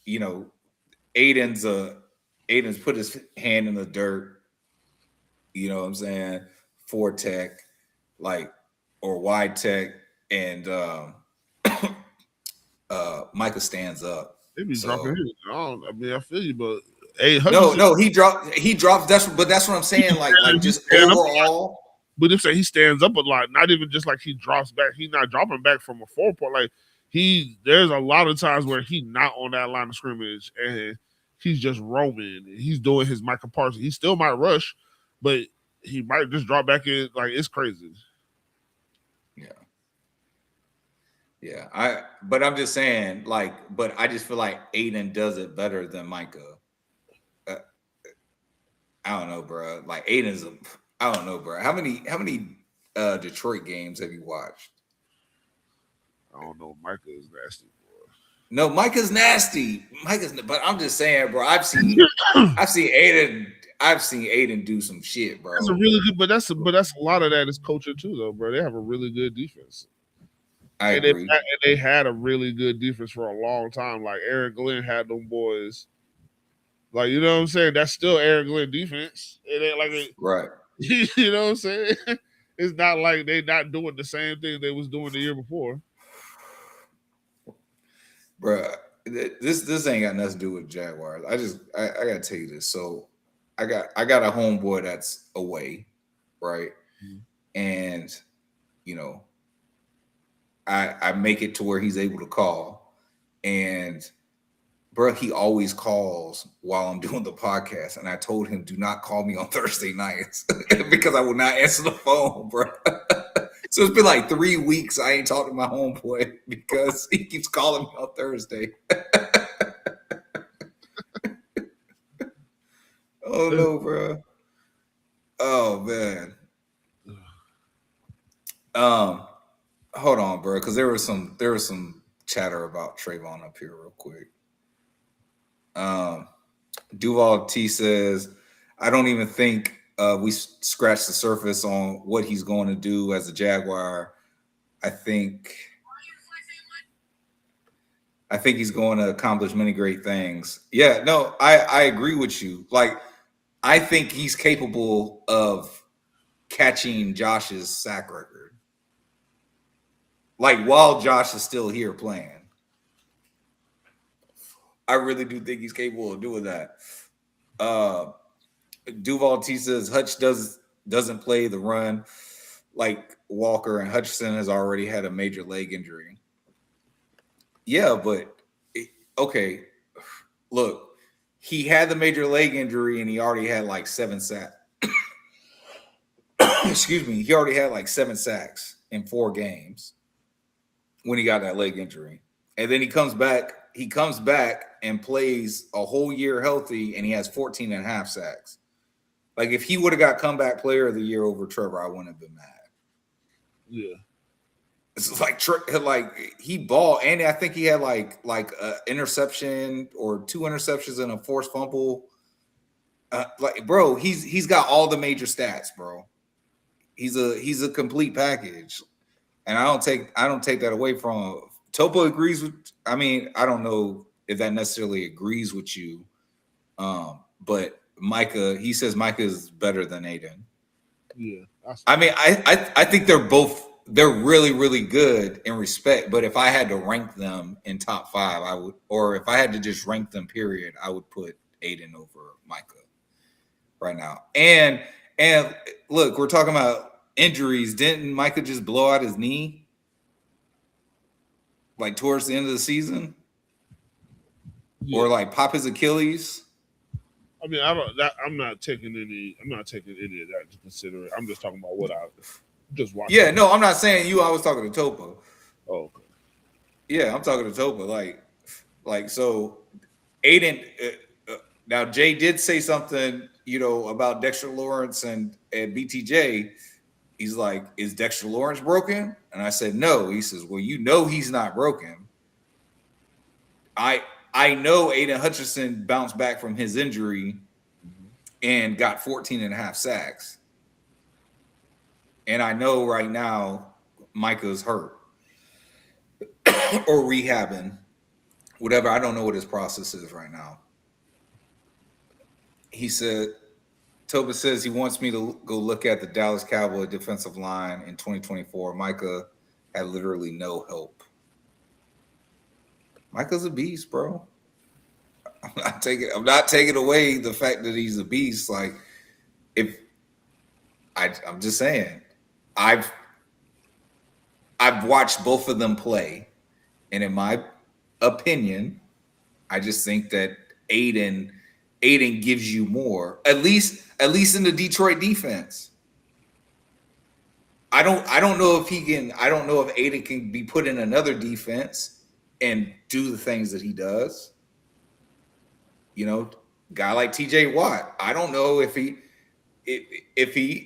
[SPEAKER 3] You know, Aiden's put his hand in the dirt. You know what I'm saying? 4 tech, like, or wide tech, and Micah stands up.
[SPEAKER 2] They be dropping him. I mean, I feel you, but
[SPEAKER 3] no, he drops. That's what I'm saying. Like just overall.
[SPEAKER 2] But if he stands up a lot, not even just like he drops back. He's not dropping back from a 4-point. Like there's a lot of times where he's not on that line of scrimmage and he's just roaming. He's doing his Michael Parsons. He still might rush, but he might just drop back in. Like, it's crazy.
[SPEAKER 3] Yeah. But I'm just saying, like, but I just feel like Aiden does it better than Micah. I don't know, bro. Like, I don't know, bro. How many Detroit games have you watched?
[SPEAKER 2] I don't know. Micah is nasty, bro.
[SPEAKER 3] No, Micah's nasty. But I'm just saying, bro. I've seen Aiden do some shit, bro.
[SPEAKER 2] That's a really good, but that's a lot of that is coaching too, though, bro. They have a really good defense.
[SPEAKER 3] I agree.
[SPEAKER 2] They had a really good defense for a long time. Like, Aaron Glenn had them boys. Like, you know what I'm saying? That's still Aaron Glenn defense. It ain't like
[SPEAKER 3] right.
[SPEAKER 2] You know what I'm saying? It's not like they not doing the same thing they was doing the year before.
[SPEAKER 3] Bruh, this ain't got nothing to do with Jaguars. I gotta tell you this. So I got a homeboy that's away, right? Mm-hmm. And you know, I make it to where he's able to call, and bro, he always calls while I'm doing the podcast. And I told him, do not call me on Thursday nights because I will not answer the phone, bro. So it's been like 3 weeks I ain't talked to my homeboy because he keeps calling me on Thursday. Oh no, bro. Oh man. Hold on, bro, because there was some chatter about Travon up here real quick. Duval T says, I don't even think we scratched the surface on what he's going to do as a Jaguar. I think he's going to accomplish many great things. Yeah, no, I agree with you. Like, I think he's capable of catching Josh's sack record. Like, while Josh is still here playing. I really do think he's capable of doing that. Duval T says Hutch doesn't play the run like Walker, and Hutchinson has already had a major leg injury. Yeah, but okay. Look, he had the major leg injury and he already had like 7 sacks. Excuse me. He already had like 7 sacks in 4 games when he got that leg injury. And then he comes back and plays a whole year healthy, and he has 14 and a half sacks. Like, if he would have got comeback player of the year over Trevor, I wouldn't have been mad.
[SPEAKER 2] Yeah.
[SPEAKER 3] It's like he balled, and I think he had like an interception or 2 interceptions and a forced fumble. Like, bro, he's got all the major stats, bro. He's a complete package, and I don't take that away from him. Topo agrees with. I mean, I don't know if that necessarily agrees with you, but Micah, he says Micah is better than Aiden.
[SPEAKER 2] Yeah,
[SPEAKER 3] I mean, I think they're really, really good in respect. But if I had to rank them in top 5, I would, or if I had to just rank them, period, I would put Aiden over Micah right now. And look, we're talking about injuries. Didn't Micah just blow out his knee like towards the end of the season? Yeah. Or like pop his Achilles?
[SPEAKER 2] I mean, I'm not taking any of that to consider. I'm just talking about what I just watched.
[SPEAKER 3] Yeah, no, I'm not saying you. I was talking to Topo.
[SPEAKER 2] Oh, okay.
[SPEAKER 3] Yeah, I'm talking to Topo. Like so, Aiden. Now Jay did say something, about Dexter Lawrence and BTJ. He's like, "Is Dexter Lawrence broken?" And I said, "No." He says, "Well, he's not broken. I know Aiden Hutchinson bounced back from his injury and got 14 and a half sacks. And I know right now Micah's hurt or rehabbing, whatever. I don't know what his process is right now." He said, Tobin says he wants me to go look at the Dallas Cowboy defensive line in 2024. Micah had literally no help. Micah's a beast, bro. I'm not taking away the fact that he's a beast. Like, I'm just saying, I've watched both of them play, and in my opinion, I just think that Aiden gives you more, at least in the Detroit defense. I don't know if he can. I don't know if Aiden can be put in another defense and do the things that he does. Guy like TJ Watt. I don't know if he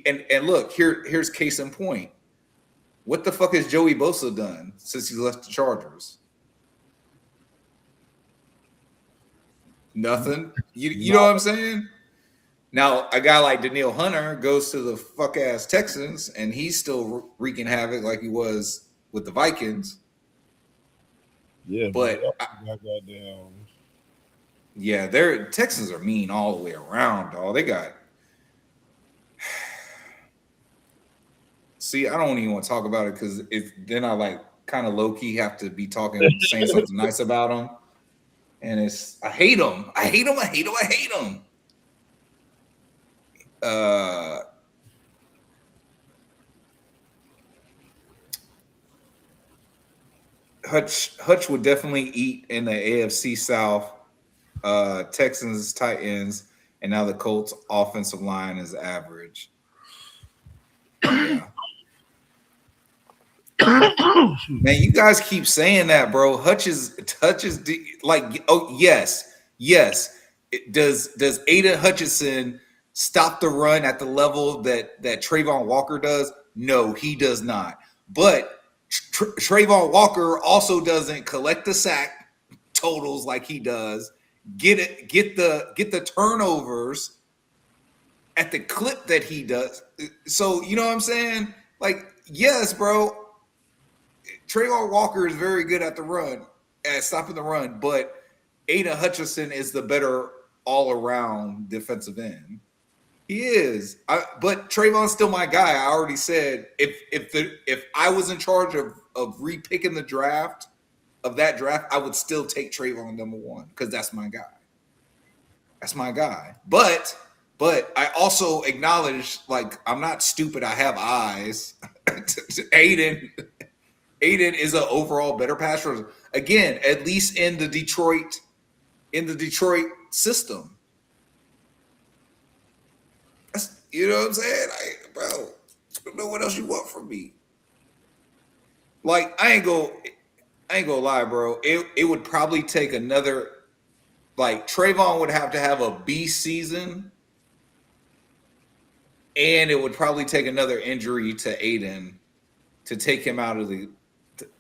[SPEAKER 3] and look, here's case in point. What the fuck has Joey Bosa done since he left the Chargers? Nothing. You know what I'm saying? Now, a guy like Danielle Hunter goes to the fuck ass Texans, and he's still wreaking havoc like he was with the Vikings.
[SPEAKER 2] Yeah,
[SPEAKER 3] but
[SPEAKER 2] goddamn.
[SPEAKER 3] Yeah, their Texans are mean all the way around, dog. They got. See, I don't even want to talk about it because then I kind of low key have to be saying something nice about them, and I hate them. I hate them. I hate them. I hate them. Hutch would definitely eat in the AFC South. Texans, Titans, and now the Colts offensive line is average. Yeah. Man, you guys keep saying that, bro. Hutch is like, oh yes. Does Aiden Hutchinson stop the run at the level that Travon Walker does? No, he does not. But Travon Walker also doesn't collect the sack totals like he does. Get the turnovers at the clip that he does. So you know what I'm saying? Like, yes, bro. Travon Walker is very good at the run, at stopping the run, but Aiden Hutchinson is the better all-around defensive end. He is. But Travon's still my guy. I already said if I was in charge of repicking the draft, I would still take Travon number one because that's my guy. That's my guy. But I also acknowledge, like, I'm not stupid. I have eyes. Aiden is an overall better passer. Again, at least in the Detroit system. You know what I'm saying? Bro, I don't know what else you want from me. Like, I ain't gonna lie, bro. It would probably take another, like, Travon would have to have a B season, and it would probably take another injury to Aiden to take him out of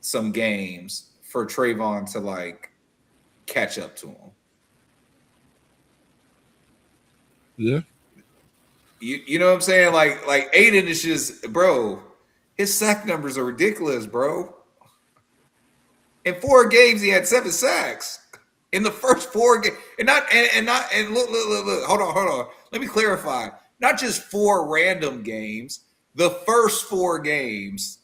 [SPEAKER 3] some games for Travon to, like, catch up to him.
[SPEAKER 2] Yeah.
[SPEAKER 3] You know what I'm saying? Like Aiden is just, bro, his sack numbers are ridiculous, bro. In 4 games, he had 7 sacks. In the first 4 games. And look, hold on. Let me clarify. Not just 4 random games. The first 4 games.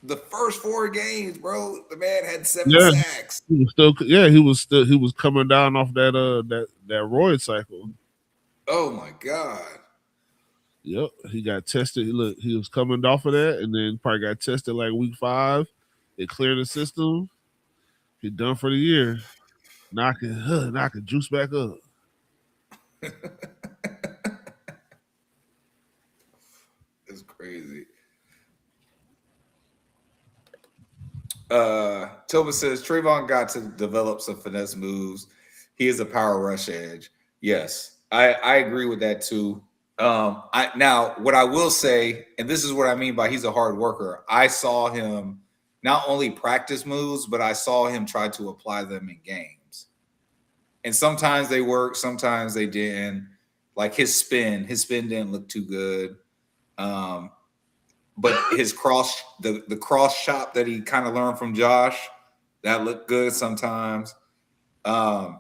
[SPEAKER 3] The first 4 games, bro. The man had 7 sacks.
[SPEAKER 2] He was coming down off that roid cycle.
[SPEAKER 3] Oh my God.
[SPEAKER 2] Yep. He got tested. He was coming off of that, and then probably got tested like week 5. It cleared the system. He done for the year. Knocking juice back up.
[SPEAKER 3] It's crazy. Tobin says Travon got to develop some finesse moves. He is a power rush edge. Yes, I agree with that too. Now what I will say, and this is what I mean by he's a hard worker. I saw him not only practice moves, but I saw him try to apply them in games. And sometimes they work, sometimes they didn't. Like his spin didn't look too good. But his the cross shot that he kind of learned from Josh, that looked good sometimes. But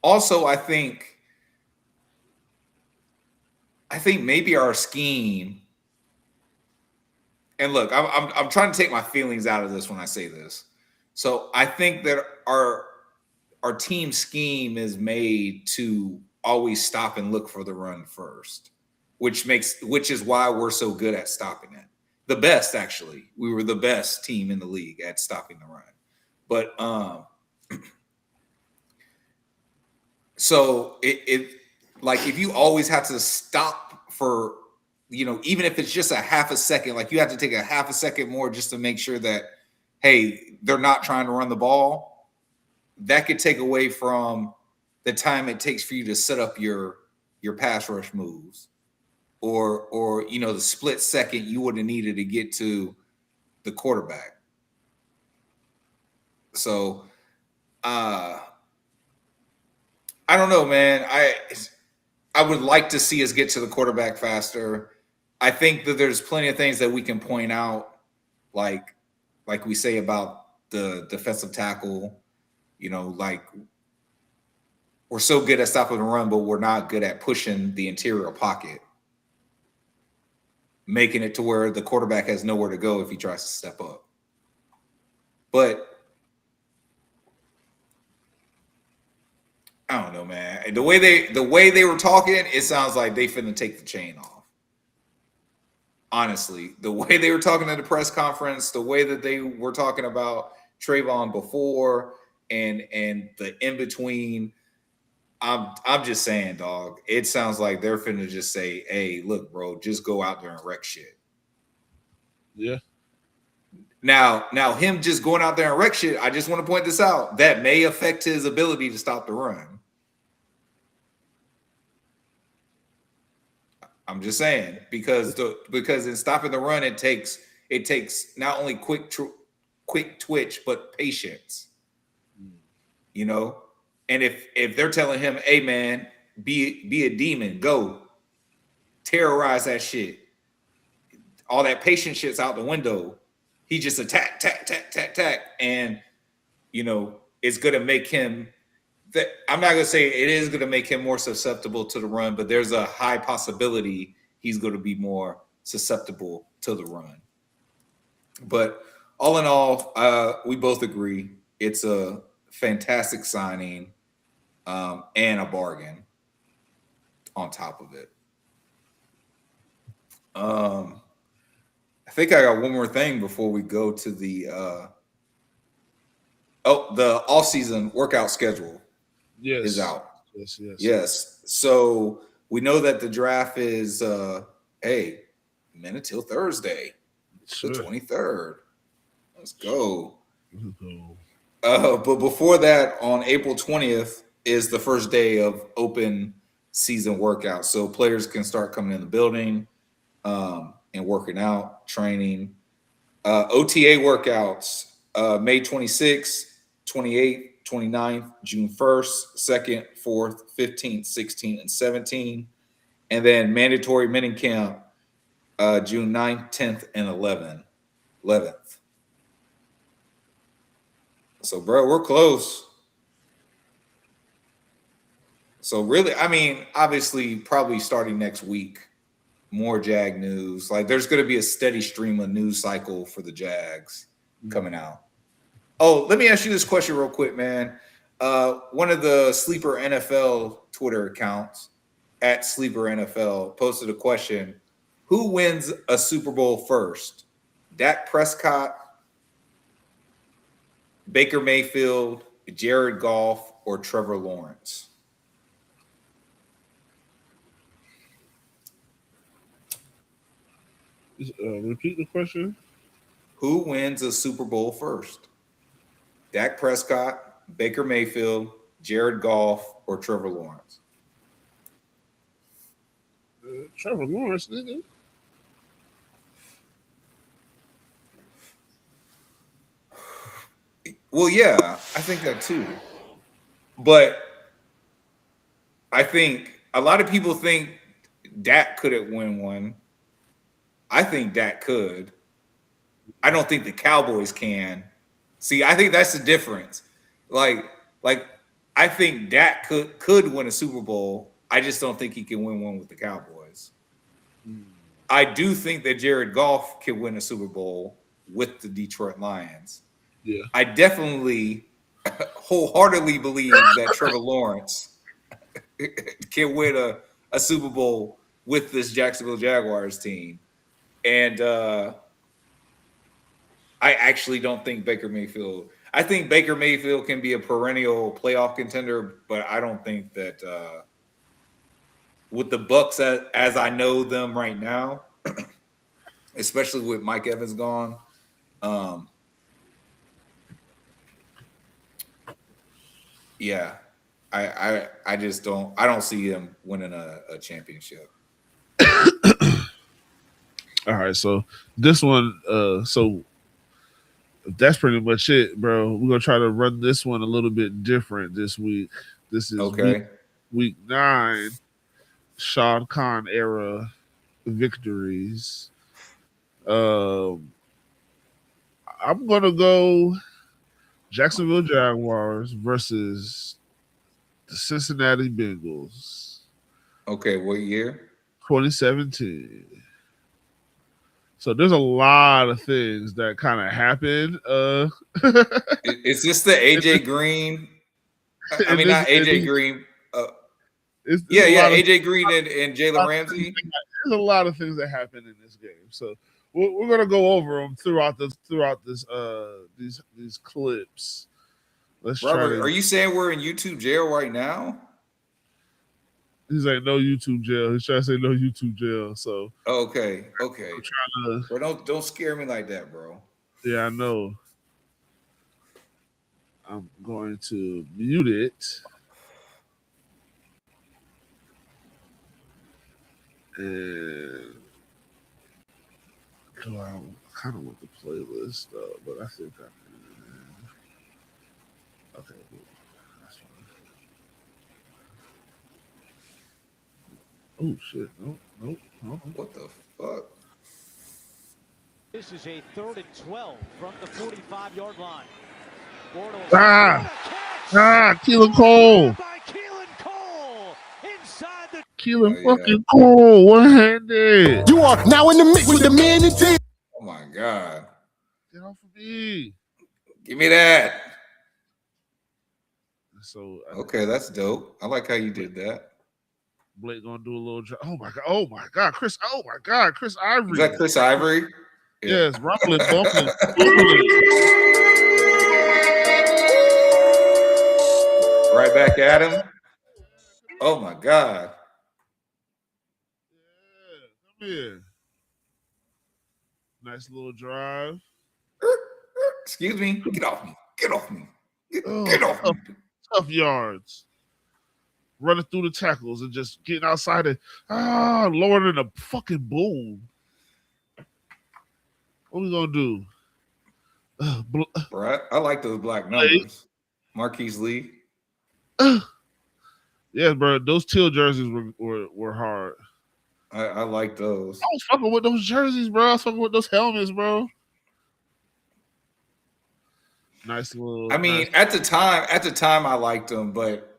[SPEAKER 3] also I think maybe our scheme, and look, I'm trying to take my feelings out of this when I say this. So I think that our team scheme is made to always stop and look for the run first, which is why we're so good at stopping it. The best, actually. We were the best team in the league at stopping the run. But so it like if you always have to stop for, even if it's just a half a second, like you have to take a half a second more just to make sure that, hey, they're not trying to run the ball, that could take away from the time it takes for you to set up your pass rush moves, or the split second you would have needed to get to the quarterback. So I don't know, man. I would like to see us get to the quarterback faster. I think that there's plenty of things that we can point out, like we say about the defensive tackle. Like we're so good at stopping the run, but we're not good at pushing the interior pocket, making it to where the quarterback has nowhere to go if he tries to step up. But I don't know, man. The way they were talking, it sounds like they finna take the chain off. Honestly, the way they were talking at the press conference, the way that they were talking about Travon before, and the in between, I'm just saying, dog. It sounds like they're finna just say, "Hey, look, bro, just go out there and wreck shit."
[SPEAKER 2] Yeah.
[SPEAKER 3] Now, him just going out there and wreck shit. I just want to point this out. That may affect his ability to stop the run. I'm just saying, because in stopping the run, it takes not only quick twitch, but patience. And if they're telling him, "Hey, man, be a demon, go terrorize that shit," all that patience shit's out the window. He just attack, and it's gonna make him. I'm not gonna say it is gonna make him more susceptible to the run, but there's a high possibility he's gonna be more susceptible to the run. But all in all, we both agree it's a fantastic signing, and a bargain on top of it. I think I got one more thing before we go to the the offseason workout schedule.
[SPEAKER 2] Yes.
[SPEAKER 3] Is out.
[SPEAKER 2] Yes.
[SPEAKER 3] So we know that the draft is minute till Thursday, the 23rd. Let's go. But before that, on April 20th is the first day of open season workouts. So players can start coming in the building and working out, training. OTA workouts, May 26th, 28th, 29th, June 1st, 2nd, 4th, 15th, 16th, and 17th. And then mandatory mini camp, June 9th, 10th, and 11th. So, bro, we're close. So, really, I mean, obviously, probably starting next week, more Jag news. Like, there's going to be a steady stream of news cycle for the Jags coming out. Oh, let me ask you this question real quick, man. One of the Sleeper NFL Twitter accounts, at Sleeper NFL, posted a question: who wins a Super Bowl first? Dak Prescott, Baker Mayfield, Jared Goff, or Trevor Lawrence?
[SPEAKER 2] Repeat the question.
[SPEAKER 3] Who wins a Super Bowl first? Dak Prescott, Baker Mayfield, Jared Goff, or Trevor Lawrence?
[SPEAKER 2] Trevor Lawrence, nigga.
[SPEAKER 3] Well, yeah, I think that too. But I think a lot of people think Dak couldn't win one. I think Dak could. I don't think the Cowboys can. See, I think that's the difference. Like, like I think Dak could win a Super Bowl. I just don't think he can win one with the Cowboys. I do think that Jared Goff can win a Super Bowl with the Detroit Lions.
[SPEAKER 2] Yeah.
[SPEAKER 3] I definitely wholeheartedly believe that Trevor Lawrence can win a Super Bowl with this Jacksonville Jaguars team. And I actually don't think Baker Mayfield. I think Baker Mayfield can be a perennial playoff contender, but I don't think that with the Bucks as I know them right now, especially with Mike Evans gone, yeah, I just don't see him winning a championship.
[SPEAKER 2] All right, so this one, so that's pretty much it, bro. We're gonna try to run this one a little bit different this week. This is
[SPEAKER 3] okay.
[SPEAKER 2] week 9, Shad Khan era victories. I'm gonna go Jacksonville Jaguars versus the Cincinnati Bengals.
[SPEAKER 3] Okay, what year?
[SPEAKER 2] 2017. So there's a lot of things that kind of happened.
[SPEAKER 3] Is this the AJ Green? I mean, not AJ Green.
[SPEAKER 2] It's
[SPEAKER 3] yeah, AJ Green and Jalen Ramsey.
[SPEAKER 2] There's a lot of things that happened in this game. So we're gonna go over them throughout this these clips. Let's
[SPEAKER 3] Robert,
[SPEAKER 2] try.
[SPEAKER 3] Are you saying we're in YouTube jail right now?
[SPEAKER 2] He's like, no YouTube jail. He's trying to say no YouTube jail. So
[SPEAKER 3] okay.
[SPEAKER 2] I'm trying to.
[SPEAKER 3] Bro, don't scare me like that, bro.
[SPEAKER 2] Yeah, I know. I'm going to mute it. And I kind of want the playlist, but I think I can. Okay, that's fine. Oh shit! Nope.
[SPEAKER 3] What the fuck?
[SPEAKER 4] This is a 3rd and 12 from the 45-yard line.
[SPEAKER 2] Keelan Cole. Keelan fucking Cole, one-handed.
[SPEAKER 1] You are now in the mix with the man and team.
[SPEAKER 3] Oh my god!
[SPEAKER 2] Get off of me!
[SPEAKER 3] Give me that.
[SPEAKER 2] So
[SPEAKER 3] okay, that's dope. I like how you did that.
[SPEAKER 2] Blake gonna do a little. Oh my god, Chris! Oh my god, Chris Ivory.
[SPEAKER 3] Is that Chris Ivory?
[SPEAKER 2] Yes, rumbling, bumping.
[SPEAKER 3] Right back at him. Oh my god.
[SPEAKER 2] Yeah, come here. Nice little drive.
[SPEAKER 3] Excuse me. Get off me. Get off me. Get off me.
[SPEAKER 2] Tough yards. Running through the tackles and just getting outside it. Lower than a fucking boom. What we gonna do?
[SPEAKER 3] Bro, I like those black numbers. Marquise Lee.
[SPEAKER 2] Yeah, bro. Those teal jerseys were hard.
[SPEAKER 3] I like those.
[SPEAKER 2] I was fucking with those jerseys, bro. I was fucking with those helmets, bro. Nice little.
[SPEAKER 3] I mean, at the time I liked them, but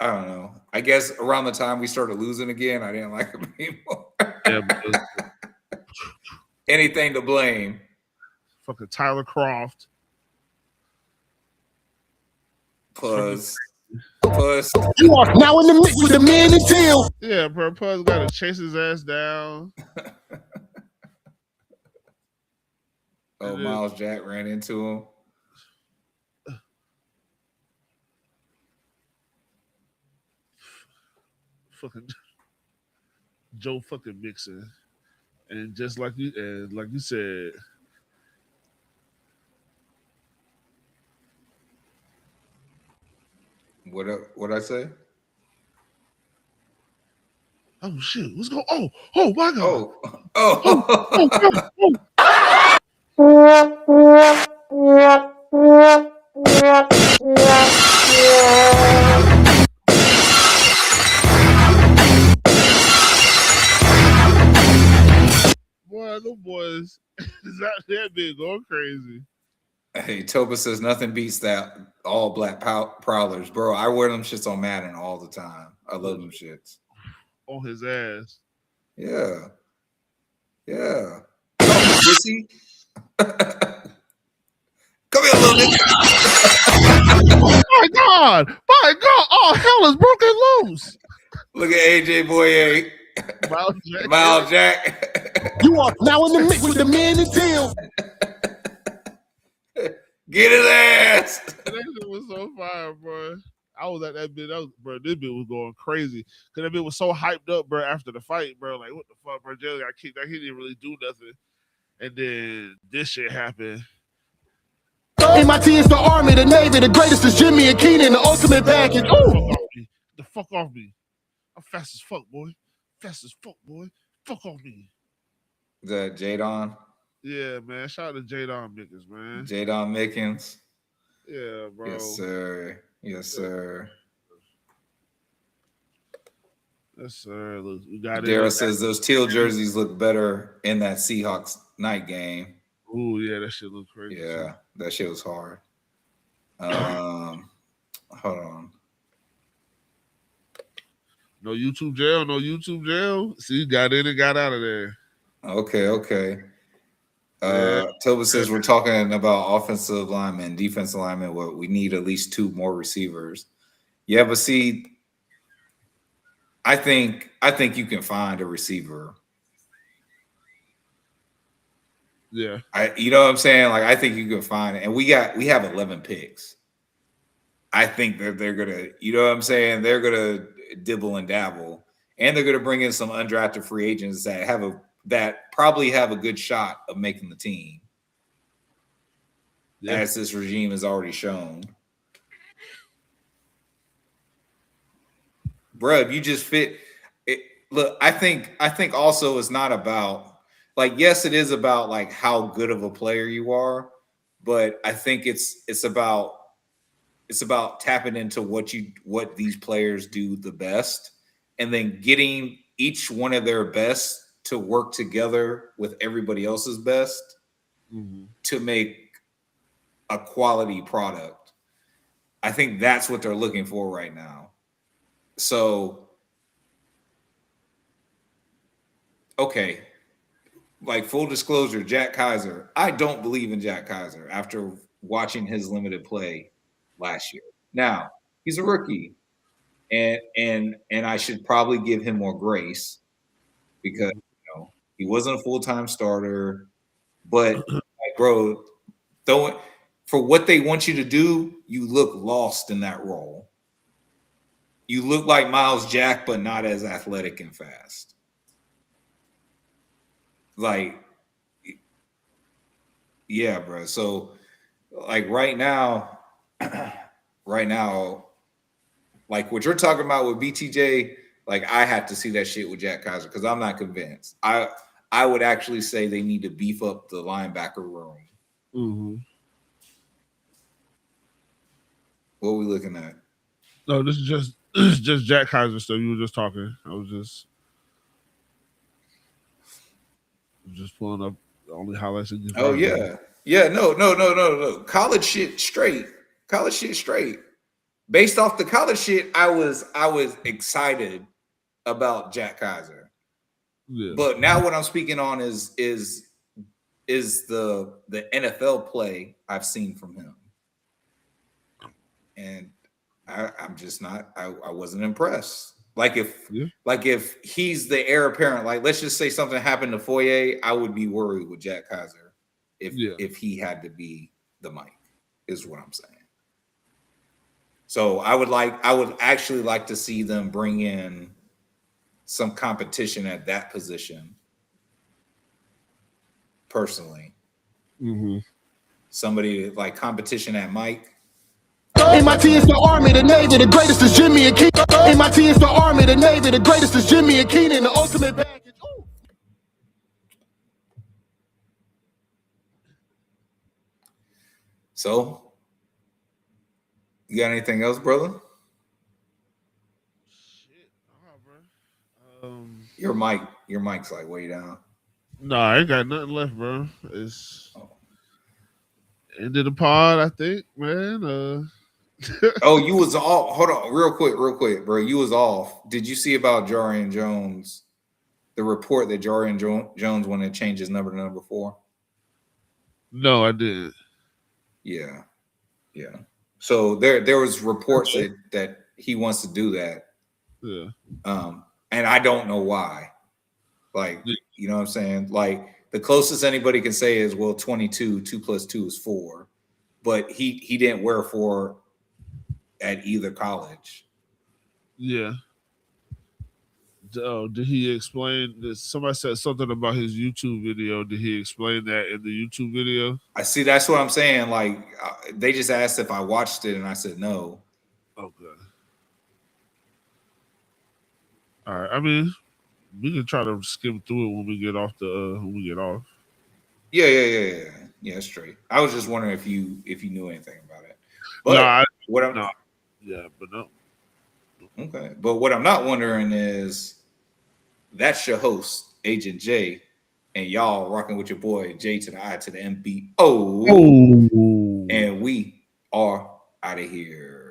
[SPEAKER 3] I don't know. I guess around the time we started losing again, I didn't like them anymore. Yeah, anything to blame.
[SPEAKER 2] Fucking Tyler Croft.
[SPEAKER 3] Puss.
[SPEAKER 1] You are now in the mix with the man and teal.
[SPEAKER 2] Yeah, bro. Puss got to chase his ass down.
[SPEAKER 3] Oh, Miles Jack ran into him.
[SPEAKER 2] Fucking Joe fucking Mixon. And just like you said,
[SPEAKER 3] What I say?
[SPEAKER 2] Oh shit! What's going? Oh my god!
[SPEAKER 3] Oh.
[SPEAKER 2] Boy, the boys, that been going crazy.
[SPEAKER 3] Hey, Toba says nothing beats that all black prowlers, bro. I wear them shits on Madden all the time. I love them shits.
[SPEAKER 2] On his ass.
[SPEAKER 3] Yeah. Come here, pussy. Come here, little nigga.
[SPEAKER 2] My God! All hell is broken loose.
[SPEAKER 3] Look at AJ Boye. Miles Jack.
[SPEAKER 1] You are now in the mix with the man and Teal.
[SPEAKER 3] Get his ass.
[SPEAKER 2] That shit was so fire, bro. I was at that bit. Bro, this bit was going crazy. Because that bit was so hyped up, bro, after the fight, bro. Like, what the fuck, bro? Jelly got kicked out. He didn't really do nothing. And then this shit happened.
[SPEAKER 1] MIT is the Army, the Navy, the greatest is Jimmy and Keenan, the ultimate package. Ooh.
[SPEAKER 2] Get the fuck off me. I'm fast as fuck, boy. Fuck off me.
[SPEAKER 3] Is that Jadon?
[SPEAKER 2] Yeah, man. Shout out to Jadon Mickens, man.
[SPEAKER 3] Jadon Mickens.
[SPEAKER 2] Yeah, bro.
[SPEAKER 3] Yes, sir. Yes, sir.
[SPEAKER 2] Look, we got
[SPEAKER 3] Daryl says those teal jerseys look better in that Seahawks night game.
[SPEAKER 2] Ooh, yeah, that shit look crazy.
[SPEAKER 3] Yeah, that shit was hard. Hold on.
[SPEAKER 2] No YouTube jail. See, got in and got out of there.
[SPEAKER 3] Okay. Toba says we're talking about offensive linemen, defensive linemen. Well, we need at least 2 more receivers. Yeah, but see, I think you can find a receiver.
[SPEAKER 2] Yeah.
[SPEAKER 3] You know what I'm saying? Like, I think you can find it. And we have 11 picks. I think that they're gonna, you know what I'm saying? They're gonna dibble and dabble, and they're gonna bring in some undrafted free agents that probably have a good shot of making the team. Yeah. As this regime has already shown. Bruh, you just fit it. Look, I think also it's not about, like, yes, it is about like how good of a player you are, but I think it's about tapping into what these players do the best, and then getting each one of their best to work together with everybody else's best to make a quality product. I think that's what they're looking for right now. So, okay, like, full disclosure, Jack Kaiser. I don't believe in Jack Kaiser after watching his limited play last year. Now, he's a rookie, and I should probably give him more grace because, you know, he wasn't a full-time starter. But, like, bro, for what they want you to do, you look lost in that role. You look like Miles Jack, but not as athletic and fast. Like, yeah, bro. So, like, right now, like what you're talking about with BTJ, like, I have to see that shit with Jack Kaiser because I'm not convinced. I would actually say they need to beef up the linebacker room.
[SPEAKER 2] Mm-hmm.
[SPEAKER 3] What are we looking at?
[SPEAKER 2] No, this is just Jack Kaiser stuff. You were just talking. I was just pulling up the only highlights.
[SPEAKER 3] Oh yeah. Yeah, no. College shit straight. Based off the college shit, I was excited about Jack Kaiser. Yeah. But now what I'm speaking on is the NFL play I've seen from him. And I'm just not, I wasn't impressed. Like if he's the heir apparent, like let's just say something happened to Foye, I would be worried with Jack Kaiser if he had to be the Mike, is what I'm saying. So I would actually like to see them bring in some competition at that position. Personally. Mm-hmm. Somebody like competition at Mike.
[SPEAKER 1] MIT is the Army, the Navy, the greatest is Jimmy and Keenan. MIT is the Army, the Navy, the greatest is Jimmy and Keenan, the ultimate package. Ooh.
[SPEAKER 3] So, you got anything else, brother?
[SPEAKER 2] Shit, bro.
[SPEAKER 3] Your mic's like way down.
[SPEAKER 2] No, I ain't got nothing left, bro. It's ended the pod, I think, man.
[SPEAKER 3] Oh, you was off. Hold on, real quick, bro. You was off. Did you see about Jarian Jones? The report that Jarian Jones wanted to change his number to number 4.
[SPEAKER 2] No, I didn't.
[SPEAKER 3] Yeah. So there was reports that he wants to do that.
[SPEAKER 2] Yeah.
[SPEAKER 3] And I don't know why. Like, you know what I'm saying? Like, the closest anybody can say is, well, 22, 2 plus 2 is 4. But he didn't wear 4 at either college.
[SPEAKER 2] Yeah. Did he explain this? Somebody said something about his YouTube video. Did he explain that in the YouTube video?
[SPEAKER 3] I see. That's what I'm saying. Like, they just asked if I watched it, and I said no.
[SPEAKER 2] Okay. All right. I mean, we can try to skim through it when we get off
[SPEAKER 3] Yeah. Yeah, straight. I was just wondering if you knew anything about it. But
[SPEAKER 2] no.
[SPEAKER 3] Okay. But what I'm not wondering is, that's your host, Agent J, and y'all rocking with your boy J to the I to the M-B-O. And we are out of here.